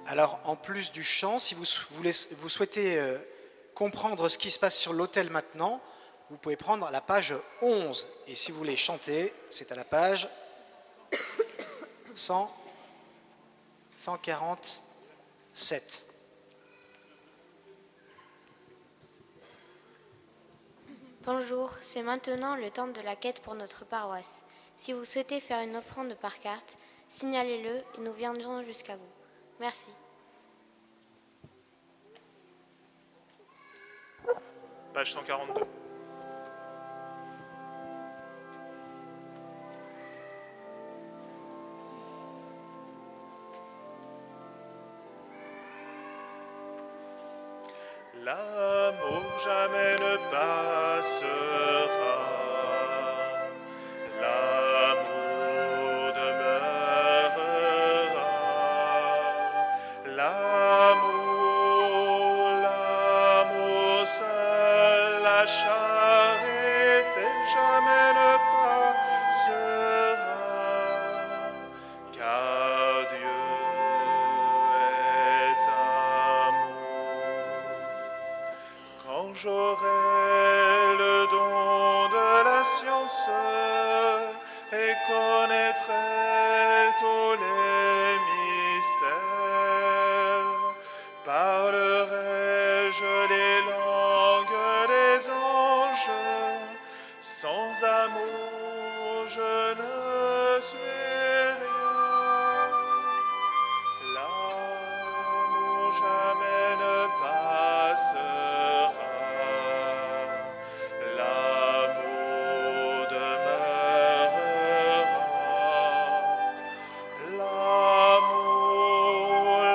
Alors, en plus du chant, si vous souhaitez comprendre ce qui se passe sur l'autel maintenant, vous pouvez prendre la page 11. Et si vous voulez chanter, c'est à la page 147. Bonjour, c'est maintenant le temps de la quête pour notre paroisse. Si vous souhaitez faire une offrande par carte, signalez-le et nous viendrons jusqu'à vous. Merci. Page 142. passera. L'amour demeurera. L'amour seul, la charité jamais ne passera. Car Dieu est amour. Quand j'aurai le don de la science et connaîtrai tous les mystères, parlerai-je les langues des anges? Sans amour, je ne suis rien. L'amour jamais ne passera. L'amour demeurera.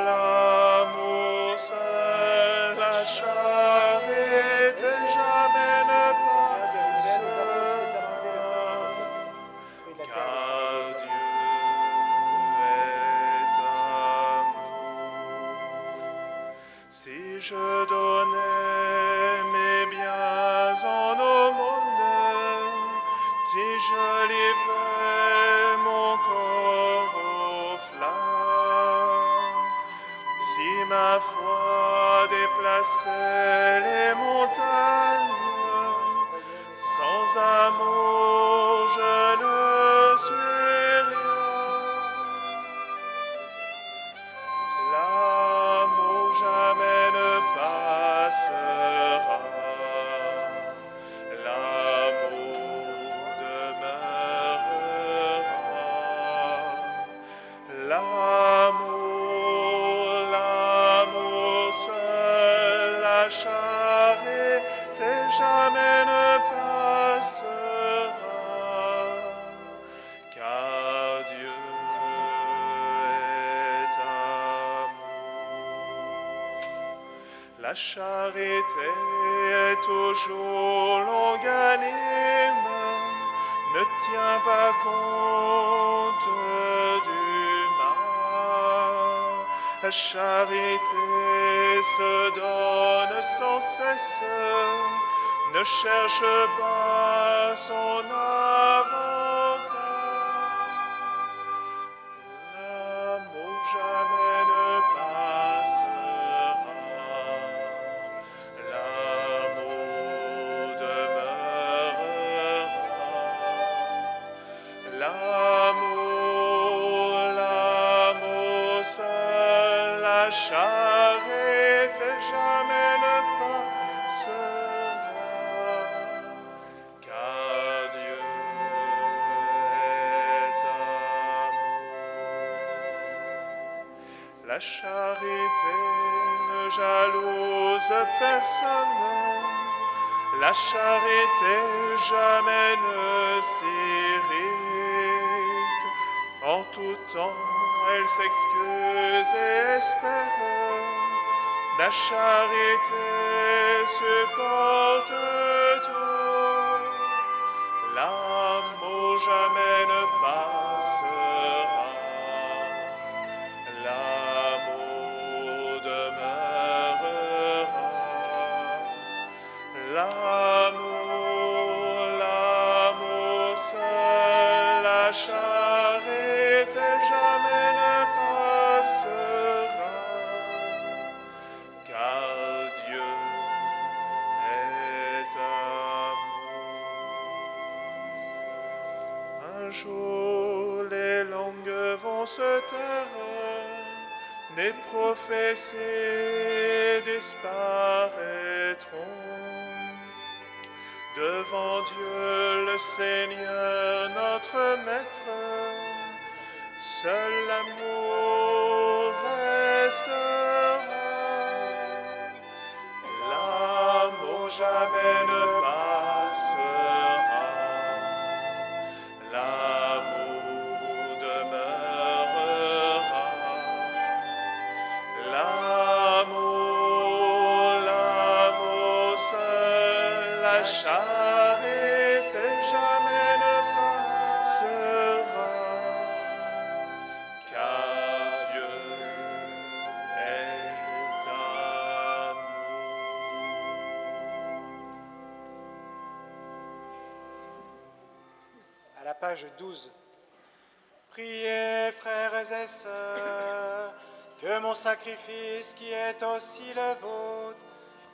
L'amour seul, la charité jamais ne passera. Car Dieu est amour. Si je donnais mes biens en aumône, si je livrais mon corps aux flammes, si ma foi déplaçait les montagnes, sans amour je ne suis rien. L'amour jamais ne passera. L'amour demeurera. L'amour seul, la charité jamais ne passera. Car Dieu est amour. La charité est toujours longanime, ne tient pas compte du mal. La charité se donne sans cesse, ne cherche pas son avantage. L'amour jamais ne passera. L'amour demeurera. L'amour seul, la charité jamais ne passera. Car Dieu est amour. La charité ne jalouse personne. La charité jamais ne s'irrite. En tout temps, elle s'excuse et espère. La charité supporte tout. L'amour jamais ne passera. L'amour demeurera. L'amour seul, la charité jamais ne passera. Car Dieu est amour. Un jour les langues vont se taire, des prophéties disparaîtront. Devant Dieu le Seigneur notre Maître, seul l'amour restera. L'amour jamais ne passera. L'amour demeurera. L'amour seul, la charité jamais ne passera, car Dieu est amour. À la page 12. Priez, frères et sœurs, que mon sacrifice, qui est aussi le vôtre,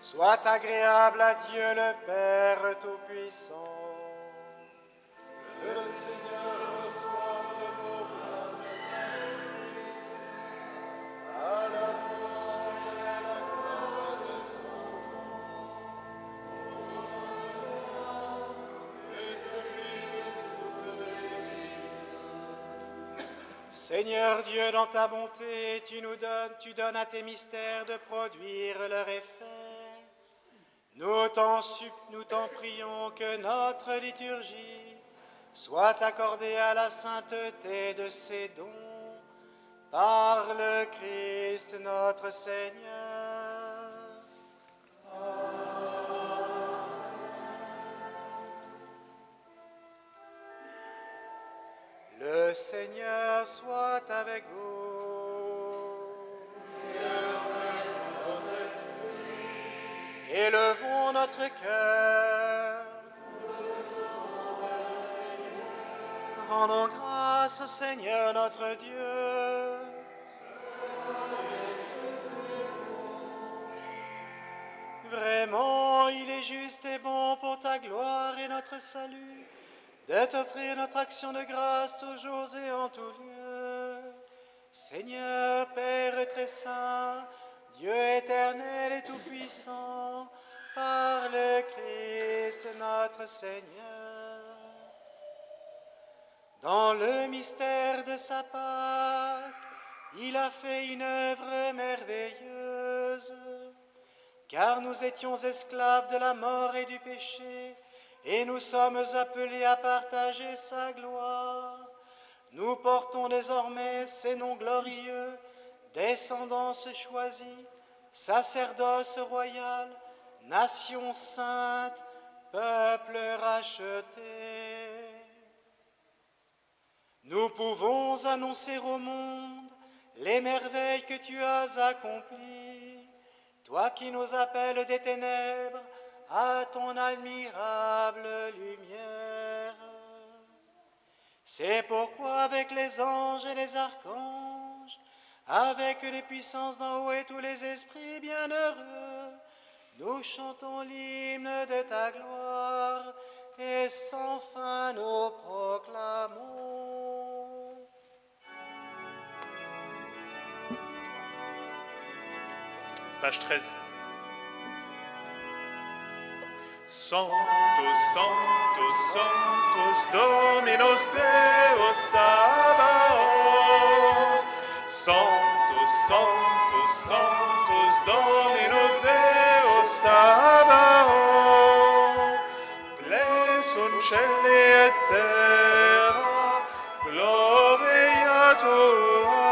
soit agréable à Dieu le Père Tout-Puissant. Le Seigneur reçoive de vos grâces à la louange et à la gloire de son nom, et celui de toute l'Église. Seigneur Dieu, dans ta bonté, tu donnes à tes mystères de produire leur effet. Nous t'en prions que notre liturgie soit accordée à la sainteté de ces dons, par le Christ notre Seigneur. Le Seigneur soit avec vous. Élevons notre cœur. Rendons grâce au Seigneur notre Dieu. Vraiment, il est juste et bon pour ta gloire et notre salut de t'offrir notre action de grâce toujours et en tout lieu. Seigneur, Père très saint, Dieu éternel et tout-puissant, par le Christ notre Seigneur. Dans le mystère de sa Pâque, il a fait une œuvre merveilleuse, car nous étions esclaves de la mort et du péché, et nous sommes appelés à partager sa gloire. Nous portons désormais ces noms glorieux, descendance choisie, sacerdoce royal, nation sainte, peuple racheté. Nous pouvons annoncer au monde les merveilles que tu as accomplies, toi qui nous appelles des ténèbres à ton admirable lumière. C'est pourquoi avec les anges et les archanges, avec les puissances d'en haut et tous les esprits bienheureux, nous chantons l'hymne de ta gloire et sans fin nous proclamons. Page 13. Sanctus, Sanctus, Sanctus, Dominus Deus Sabaoth. Sanctus, Sanctus, Sanctus, Dominus Deus Sabaoth. Blessum celi et terra, gloria tua.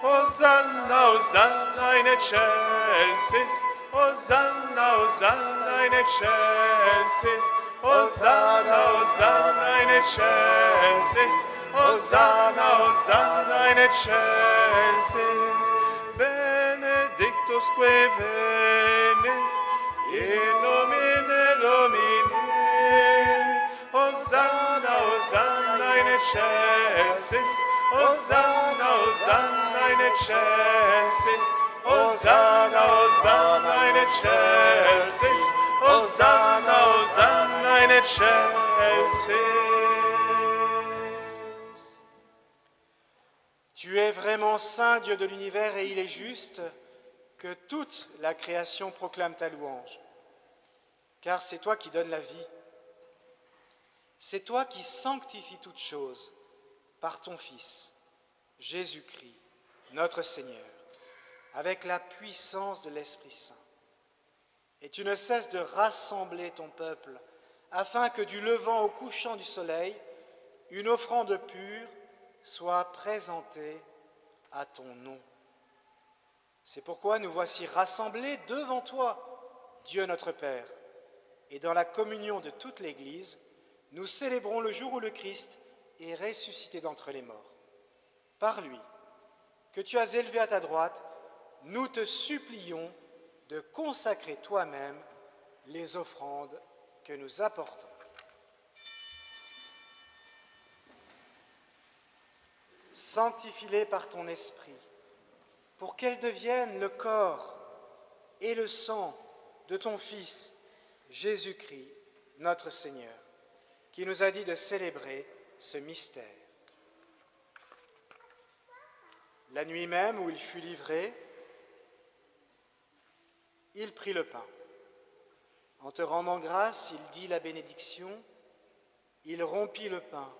Hosanna, Hosanna in excelsis, Hosanna, Hosanna in excelsis, Hosanna, Hosanna in excelsis, Hosanna, Hosanna in excelsis. Benedictus que venit in nomine Domini. Hosanna, Hosanna in excelsis, Hosanna, Hosanna in excelsis, Hosanna, Hosanna in excelsis, Hosanna, Hosanna in excelsis. Tu es vraiment saint, Dieu de l'univers, et il est juste que toute la création proclame ta louange. Car c'est toi qui donnes la vie. C'est toi qui sanctifies toutes choses par ton Fils, Jésus-Christ, notre Seigneur, avec la puissance de l'Esprit Saint. Et tu ne cesses de rassembler ton peuple, afin que du levant au couchant du soleil, une offrande pure soit présentée à ton nom. C'est pourquoi nous voici rassemblés devant toi, Dieu notre Père, et dans la communion de toute l'Église, nous célébrons le jour où le Christ est ressuscité d'entre les morts. Par lui, que tu as élevé à ta droite, nous te supplions de consacrer toi-même les offrandes que nous apportons. Sanctifie-les par ton esprit, pour qu'elles deviennent le corps et le sang de ton Fils, Jésus-Christ, notre Seigneur, qui nous a dit de célébrer ce mystère. La nuit même où il fut livré, il prit le pain. En te rendant grâce, il dit la bénédiction, il rompit le pain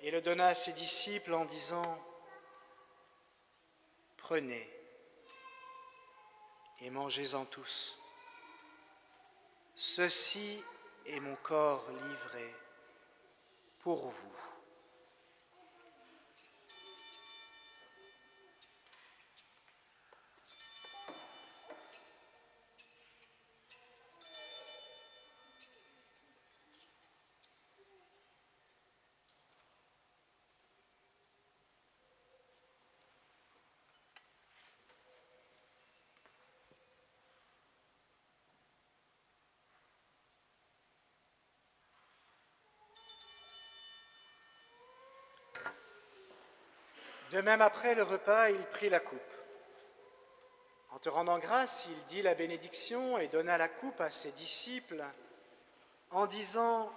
et le donna à ses disciples en disant « Prenez et mangez-en tous. Ceci est mon corps livré pour vous. » De même, après le repas, il prit la coupe. En te rendant grâce, il dit la bénédiction et donna la coupe à ses disciples en disant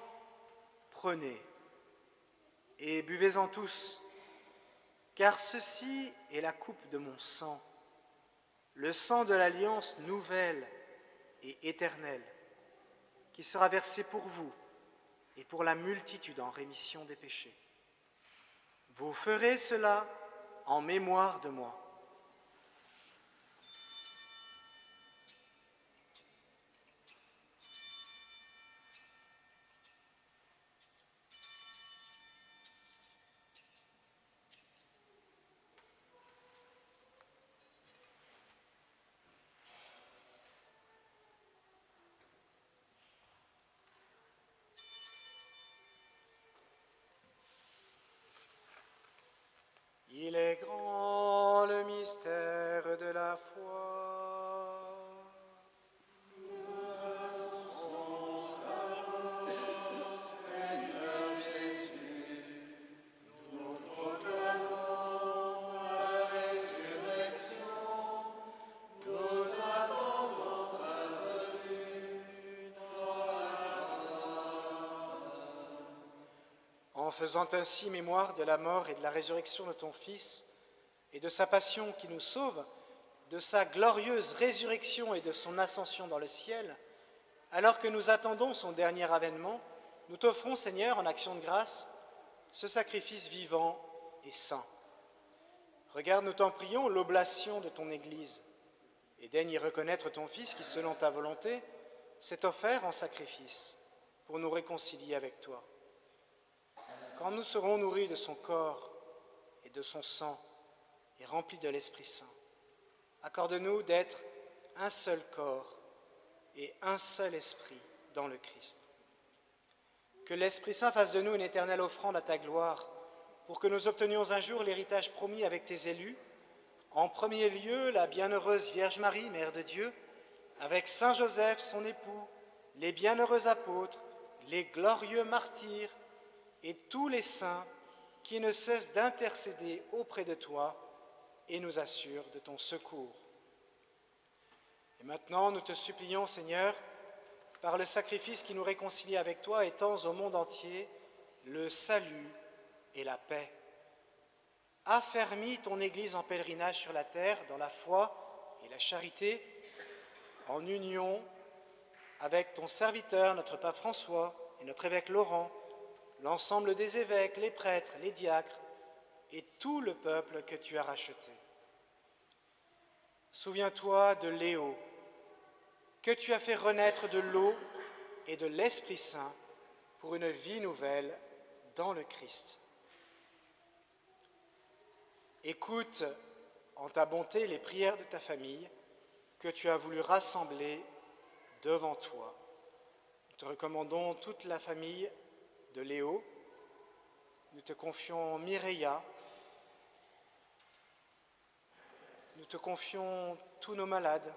« Prenez et buvez-en tous, car ceci est la coupe de mon sang, le sang de l'alliance nouvelle et éternelle, qui sera versé pour vous et pour la multitude en rémission des péchés. Vous ferez cela en mémoire de moi. » Il est grand le mystère de la foi. En faisant ainsi mémoire de la mort et de la résurrection de ton Fils, et de sa passion qui nous sauve, de sa glorieuse résurrection et de son ascension dans le ciel, alors que nous attendons son dernier avènement, nous t'offrons, Seigneur, en action de grâce, ce sacrifice vivant et saint. Regarde, nous t'en prions, l'oblation de ton Église, et daigne y reconnaître ton Fils qui, selon ta volonté, s'est offert en sacrifice pour nous réconcilier avec toi. Quand nous serons nourris de son corps et de son sang et remplis de l'Esprit Saint, accorde-nous d'être un seul corps et un seul esprit dans le Christ. Que l'Esprit Saint fasse de nous une éternelle offrande à ta gloire, pour que nous obtenions un jour l'héritage promis avec tes élus, en premier lieu la bienheureuse Vierge Marie, Mère de Dieu, avec Saint Joseph, son époux, les bienheureux apôtres, les glorieux martyrs, et tous les saints qui ne cessent d'intercéder auprès de toi et nous assurent de ton secours. Et maintenant, nous te supplions, Seigneur, par le sacrifice qui nous réconcilie avec toi, étends au monde entier le salut et la paix. Affermis ton Église en pèlerinage sur la terre, dans la foi et la charité, en union avec ton serviteur, notre pape François, et notre évêque Laurent, l'ensemble des évêques, les prêtres, les diacres et tout le peuple que tu as racheté. Souviens-toi de Léo, que tu as fait renaître de l'eau et de l'Esprit Saint pour une vie nouvelle dans le Christ. Écoute en ta bonté les prières de ta famille que tu as voulu rassembler devant toi. recommandons toute la famille de Léo. Nous te confions Mireia. Nous te confions tous nos malades.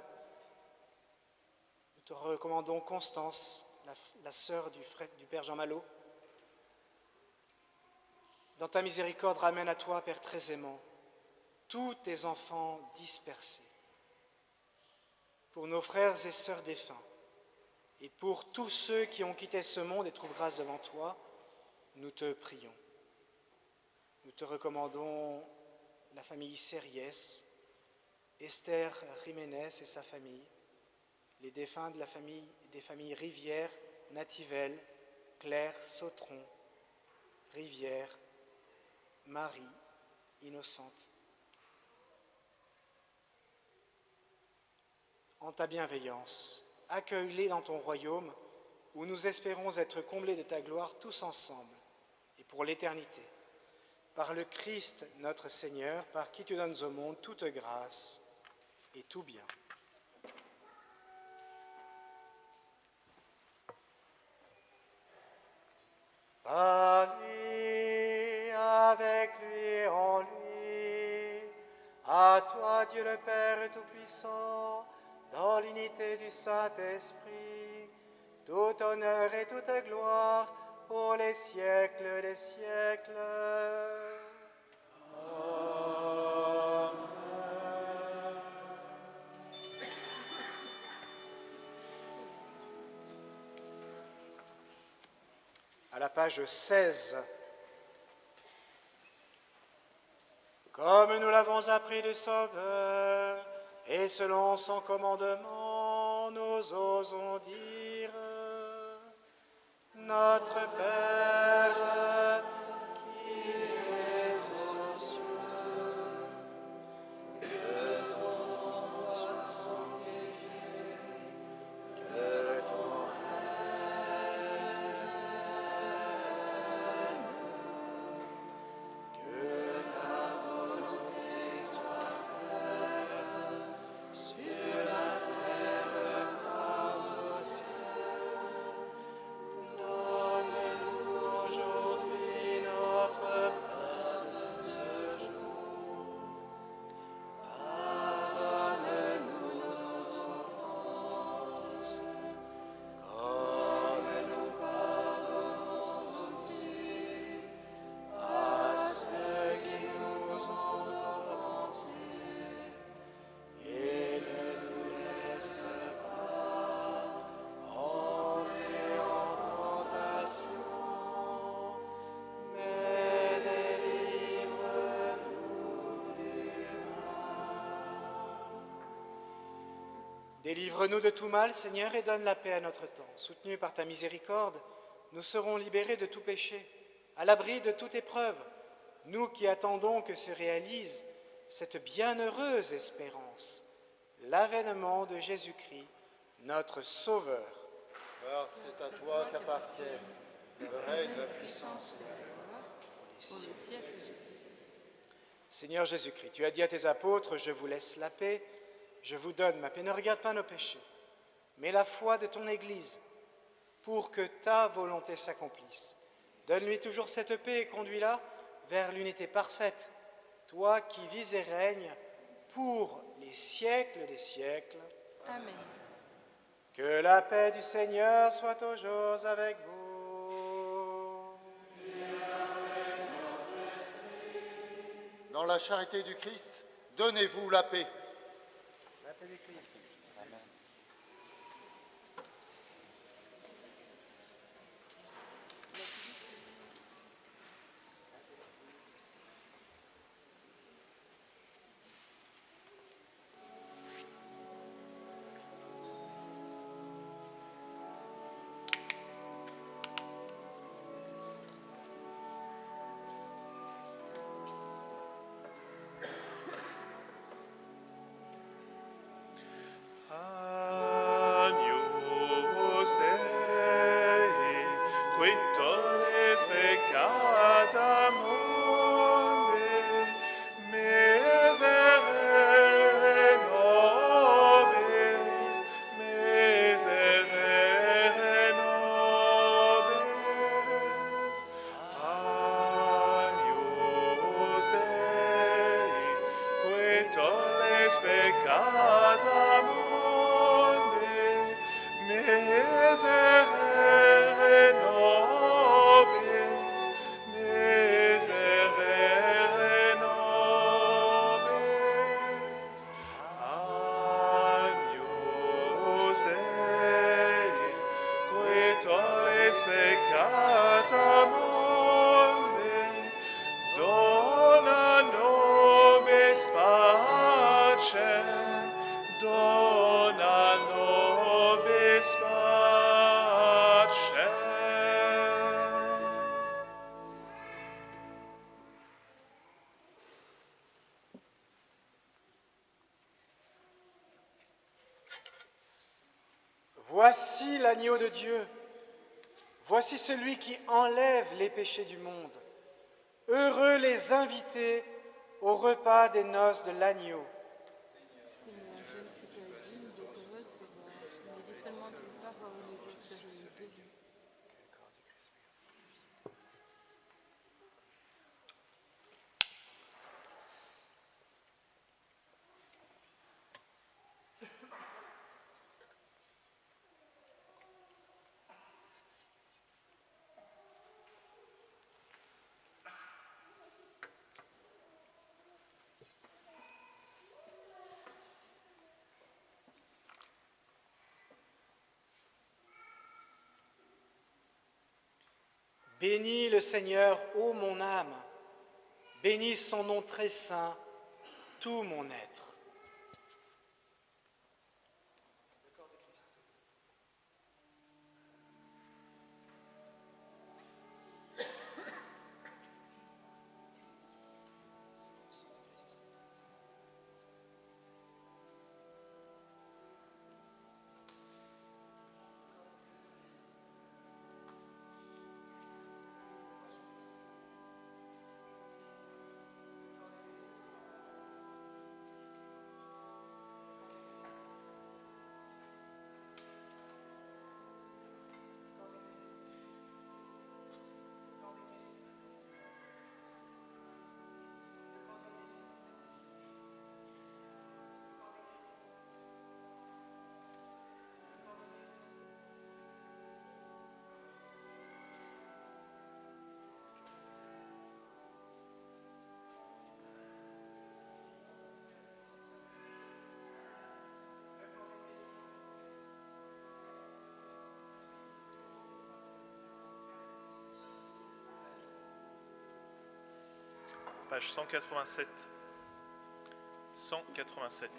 Nous te recommandons Constance, la sœur du Père Jean Malo. Dans ta miséricorde, ramène à toi, Père très aimant, tous tes enfants dispersés. Pour nos frères et sœurs défunts, et pour tous ceux qui ont quitté ce monde et trouvent grâce devant toi, nous te prions. Nous te recommandons la famille Sériès, Esther Jiménez et sa famille, les défunts de la famille, des familles Rivière, Nativelle, Claire, Sautron, Rivière, Marie, Innocente. En ta bienveillance, accueille-les dans ton royaume où nous espérons être comblés de ta gloire tous ensemble et pour l'éternité. Par le Christ notre Seigneur, par qui tu donnes au monde toute grâce et tout bien. Par lui, avec lui, en lui, à toi Dieu le Père Tout-Puissant, dans l'unité du Saint-Esprit, tout honneur et toute gloire pour les siècles des siècles. À la page 16. Comme nous l'avons appris du Sauveur, et selon son commandement, nous osons dire: Notre Père, qui es aux cieux, que ton nom soit sanctifié, que ton règne vienne, que ta volonté soit faite sur la terre comme au ciel. Donne-nous aujourd'hui notre pain de ce jour. Pardonne-nous nos offenses, comme nous pardonnons aussi à ceux qui nous ont offensés. Et ne nous laisse pas entrer en tentation, mais délivre-nous du mal. Délivre-nous de tout mal, Seigneur, et donne la paix à notre temps. Soutenus par ta miséricorde, nous serons libérés de tout péché, à l'abri de toute épreuve, nous qui attendons que se réalise cette bienheureuse espérance, l'avènement de Jésus-Christ, notre Sauveur. Car c'est à toi qu'appartient le règne, la puissance et la gloire. Les siècles. Seigneur Jésus-Christ, tu as dit à tes apôtres: je vous laisse la paix, je vous donne ma paix. Ne regarde pas nos péchés, mais la foi de ton Église, pour que ta volonté s'accomplisse. Donne-lui toujours cette paix et conduis-la vers l'unité parfaite, toi qui vis et règnes pour les siècles des siècles. Amen. Que la paix du Seigneur soit toujours avec vous. Dans la charité du Christ, donnez-vous la paix. La paix du Christ. Agnus Dei, qui tollis peccata mundi, miserere nobis, miserere nobis. nobis peccata mundi, dona nobis pacem, dona nobis pacem. Voici l'agneau de Dieu. Voici celui qui enlève les péchés du monde. Heureux les invités au repas des noces de l'agneau. Bénis le Seigneur, ô mon âme, bénis son nom très saint, tout mon être. Page 187. 187.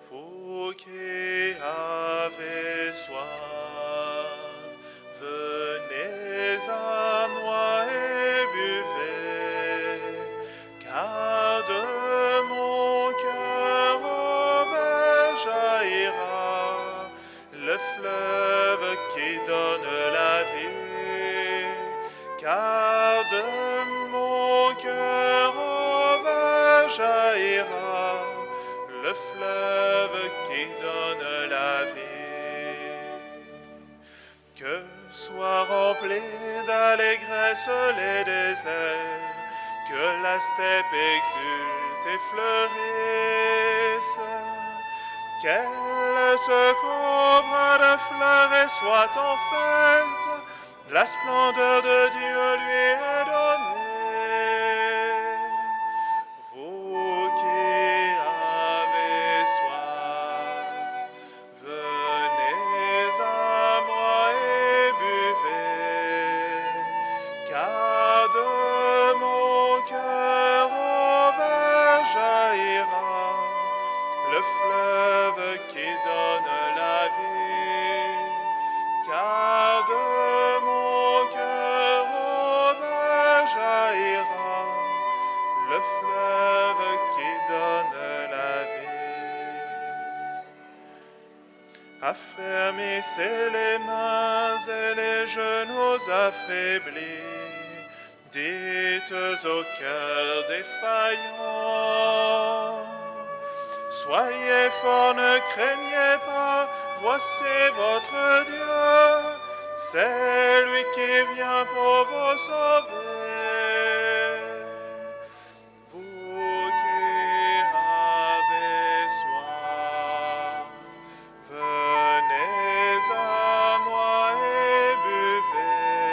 Vous qui avez soif, venez à moi et buvez, car de mon cœur vers jaillira le fleuve qui donne la vie, car de mon cœur vers jaillira le fleuve qui donne la vie. Que soient remplis d'allégresse les déserts, que la steppe exulte et fleurisse, qu'elle se couvre de fleurs et soit en fête, la splendeur de Dieu lui est donnée. Vous qui avez soif, venez à moi et buvez, car de mon cœur vers jaillira le fleuve qui donne la vie, car de mon cœur vers jaillira le fleuve qui donne la vie. Affermissez les mains et les genoux affaiblis, dites au cœur défaillant, soyez forts, ne craignez pas, voici votre Dieu, c'est lui qui vient pour vous sauver. Vous qui avez soif, venez à moi et buvez,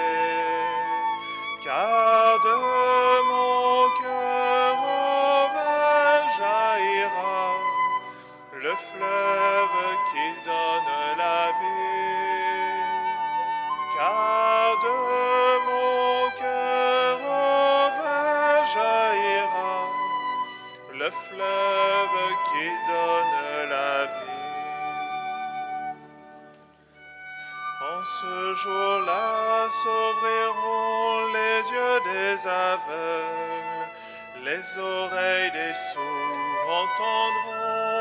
grâce ouvriront les yeux des aveugles, les oreilles des sourds entendront.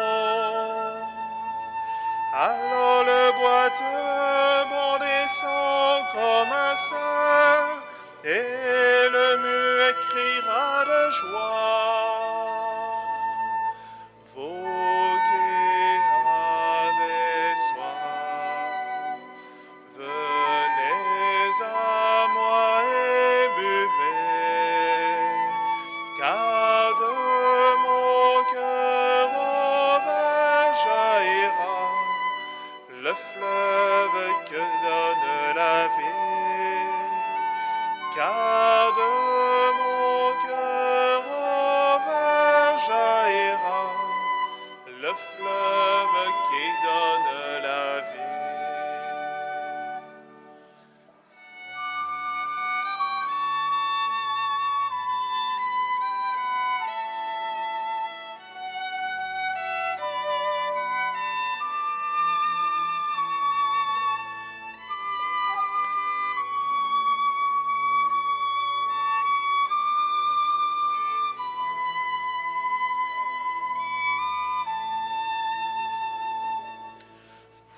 Alors le boiteux bondissant comme un cerf, et le muet criera de joie. Vous qui avez soif, venez à moi et buvez, car de mon cœur au vers jaillira le fleuve que donne la vie. Car de mon cœur au vers jaillira le fleuve qui donne la vie.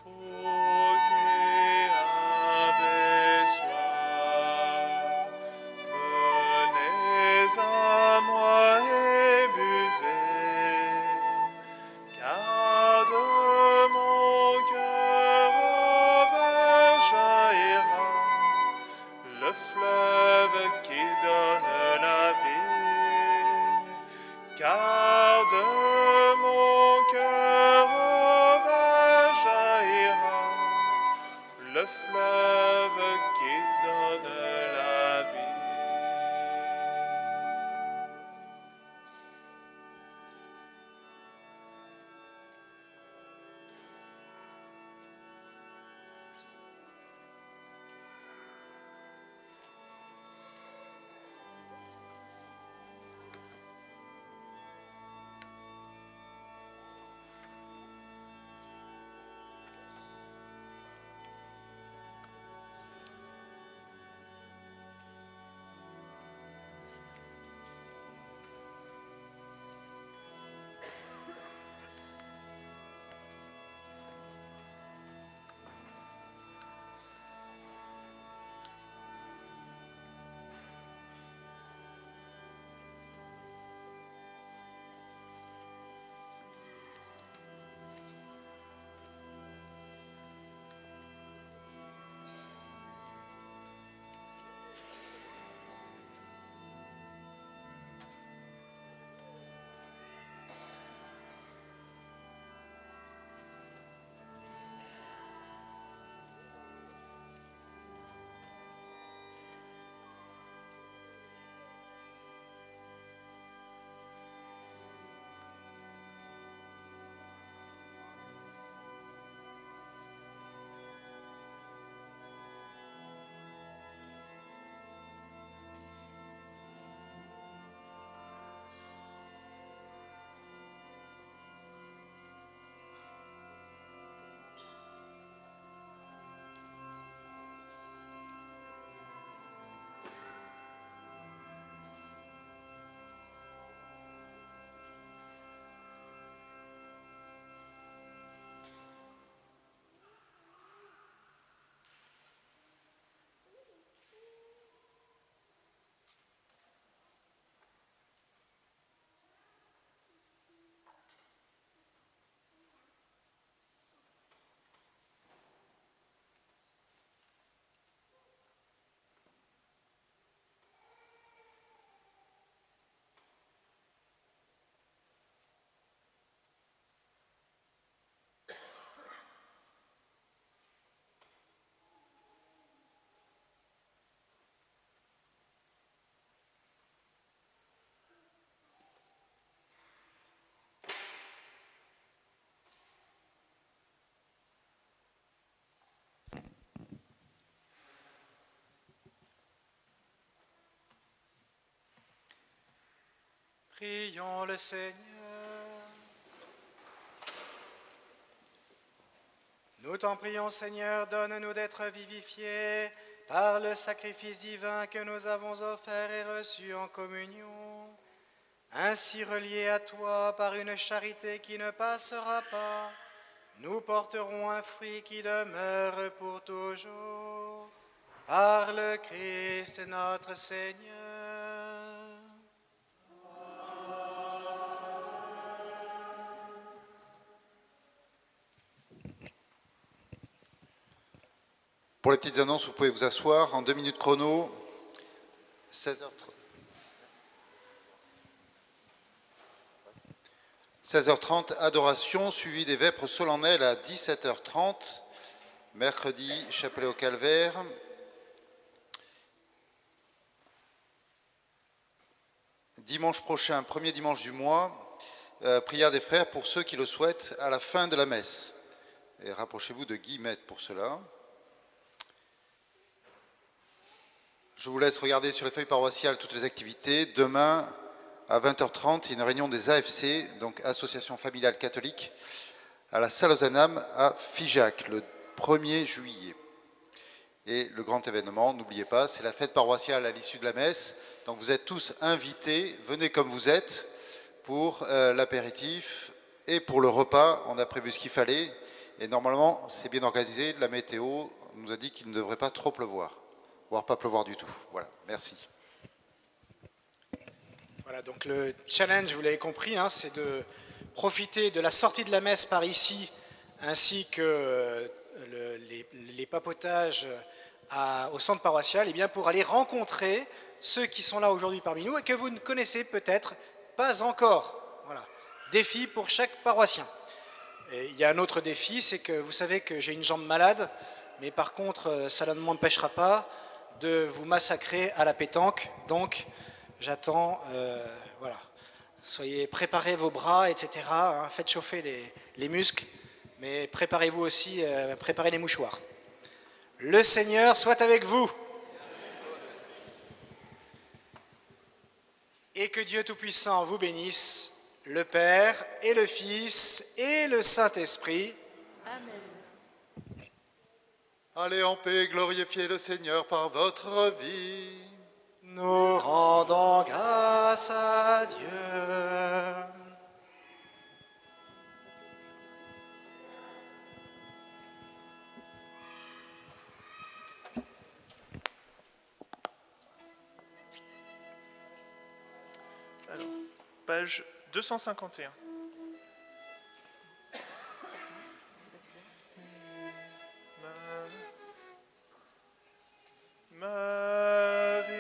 Vous qui avez soif, venez à moi et buvez, car de mon cœur au vers jaillira le fleuve qui donne la vie. Car de mon cœur au vers jaillira le fleuve qui donne la vie. Prions le Seigneur. Nous t'en prions, Seigneur, donne-nous d'être vivifiés par le sacrifice divin que nous avons offert et reçu en communion, ainsi reliés à toi par une charité qui ne passera pas, nous porterons un fruit qui demeure pour toujours, par le Christ notre Seigneur. Pour les petites annonces, vous pouvez vous asseoir en 2 minutes chrono, 16h30, adoration, suivi des vêpres solennelles à 17h30, mercredi, chapelet au calvaire. Dimanche prochain, premier dimanche du mois, prière des frères pour ceux qui le souhaitent à la fin de la messe. Et rapprochez-vous de Guy Met pour cela. Je vous laisse regarder sur les feuilles paroissiales toutes les activités. Demain, à 20h30, il y a une réunion des AFC, donc Association Familiale Catholique, à la salle aux Anames à Figeac, le 1er juillet. Et le grand événement, n'oubliez pas, c'est la fête paroissiale à l'issue de la messe. Donc vous êtes tous invités, venez comme vous êtes pour l'apéritif et pour le repas. On a prévu ce qu'il fallait et normalement c'est bien organisé. La météo nous a dit qu'il ne devrait pas trop pleuvoir, voire pas pleuvoir du tout. Voilà, merci. Voilà, donc le challenge, vous l'avez compris, hein, c'est de profiter de la sortie de la messe par ici, ainsi que les papotages au centre paroissial, et bien pour aller rencontrer ceux qui sont là aujourd'hui parmi nous et que vous ne connaissez peut-être pas encore. Voilà, défi pour chaque paroissien. Et il y a un autre défi, c'est que vous savez que j'ai une jambe malade, mais par contre, ça ne m'empêchera pas de vous massacrer à la pétanque, donc j'attends, voilà, préparez vos bras, etc., hein, faites chauffer les muscles, mais préparez-vous aussi, préparez les mouchoirs. Le Seigneur soit avec vous. Et que Dieu Tout-Puissant vous bénisse, le Père et le Fils et le Saint-Esprit. Amen. Allez en paix, glorifiez le Seigneur par votre vie. Nous rendons grâce à Dieu. Alors, page 251. Marie,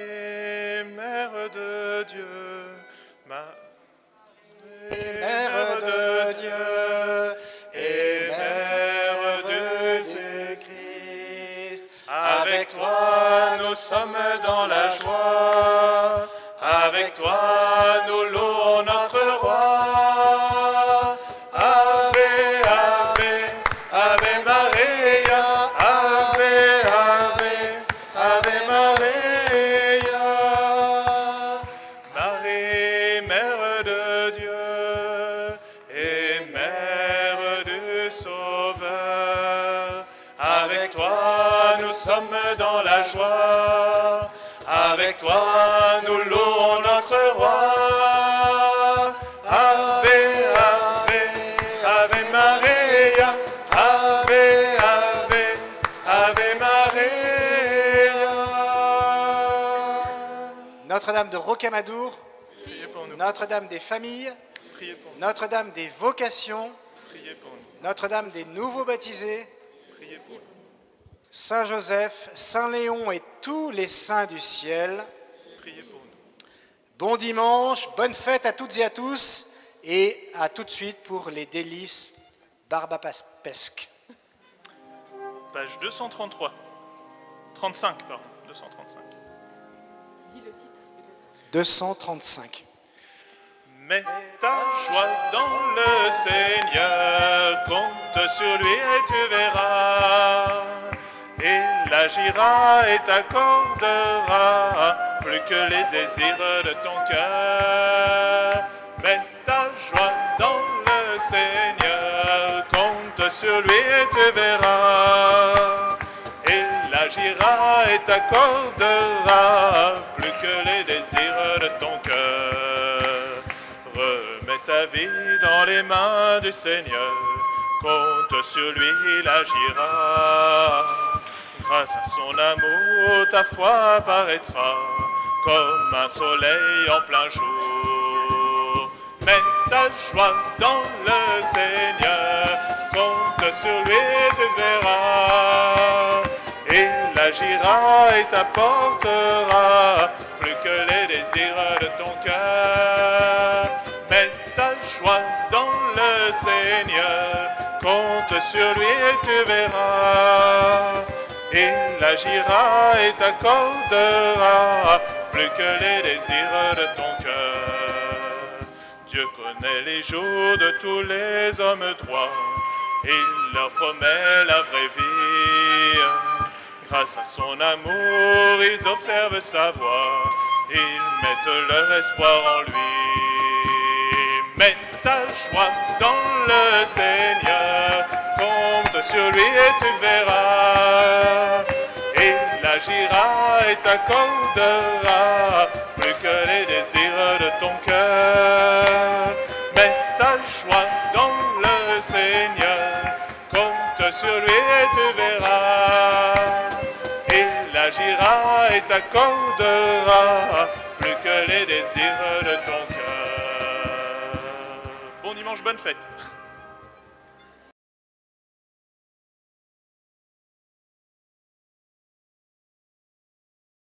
Mère de Dieu, Mère de Dieu et Mère de Christ, avec toi nous sommes dans la joie, avec toi nous louons notre roi. Ave, Ave, Ave Maria, Ave, Ave, Ave Maria. Marie, Mère de Dieu et Mère du Sauveur, avec toi nous sommes dans la joie, avec toi nous louons notre roi. Ave, Ave, Ave Maria, Ave, Ave, Ave Maria. Notre-Dame de Rocamadour, Priez pour nous, Notre-Dame des familles, priez pour nous, Notre-Dame des vocations, priez pour nous, Notre-Dame des nouveaux baptisés, priez pour nous, Saint Joseph, Saint Léon et tous les saints du ciel. priez pour nous. Bon dimanche, bonne fête à toutes et à tous, et à tout de suite pour les délices barbapesques. Page 233. 35, pardon, 235. 235. Mets ta joie dans le Seigneur, compte sur lui et tu verras. Il agira et t'accordera plus que les désirs de ton cœur. Mets ta joie dans le Seigneur, compte sur lui et tu verras. Il agira et t'accordera plus que les désirs de ton cœur. Remets ta vie dans les mains du Seigneur, compte sur lui, il agira. Grâce à son amour, ta foi paraîtra comme un soleil en plein jour. Mets ta joie dans le Seigneur, compte sur lui, tu verras. Il agira et t'apportera plus que les désirs de ton cœur. Mets ta joie dans le Seigneur, compte sur lui et tu verras. Il agira et t'accordera plus que les désirs de ton cœur. Dieu connaît les jours de tous les hommes droits, il leur promet la vraie vie. Grâce à son amour, ils observent sa voie, ils mettent leur espoir en lui. Mets ta joie dans le Seigneur, compte sur lui et tu verras. Il agira et t'accordera plus que les désirs de ton cœur. Mets ta joie dans le Seigneur, compte sur lui et tu verras. Il agira et t'accordera plus que les désirs de ton cœur. Bon dimanche, bonne fête.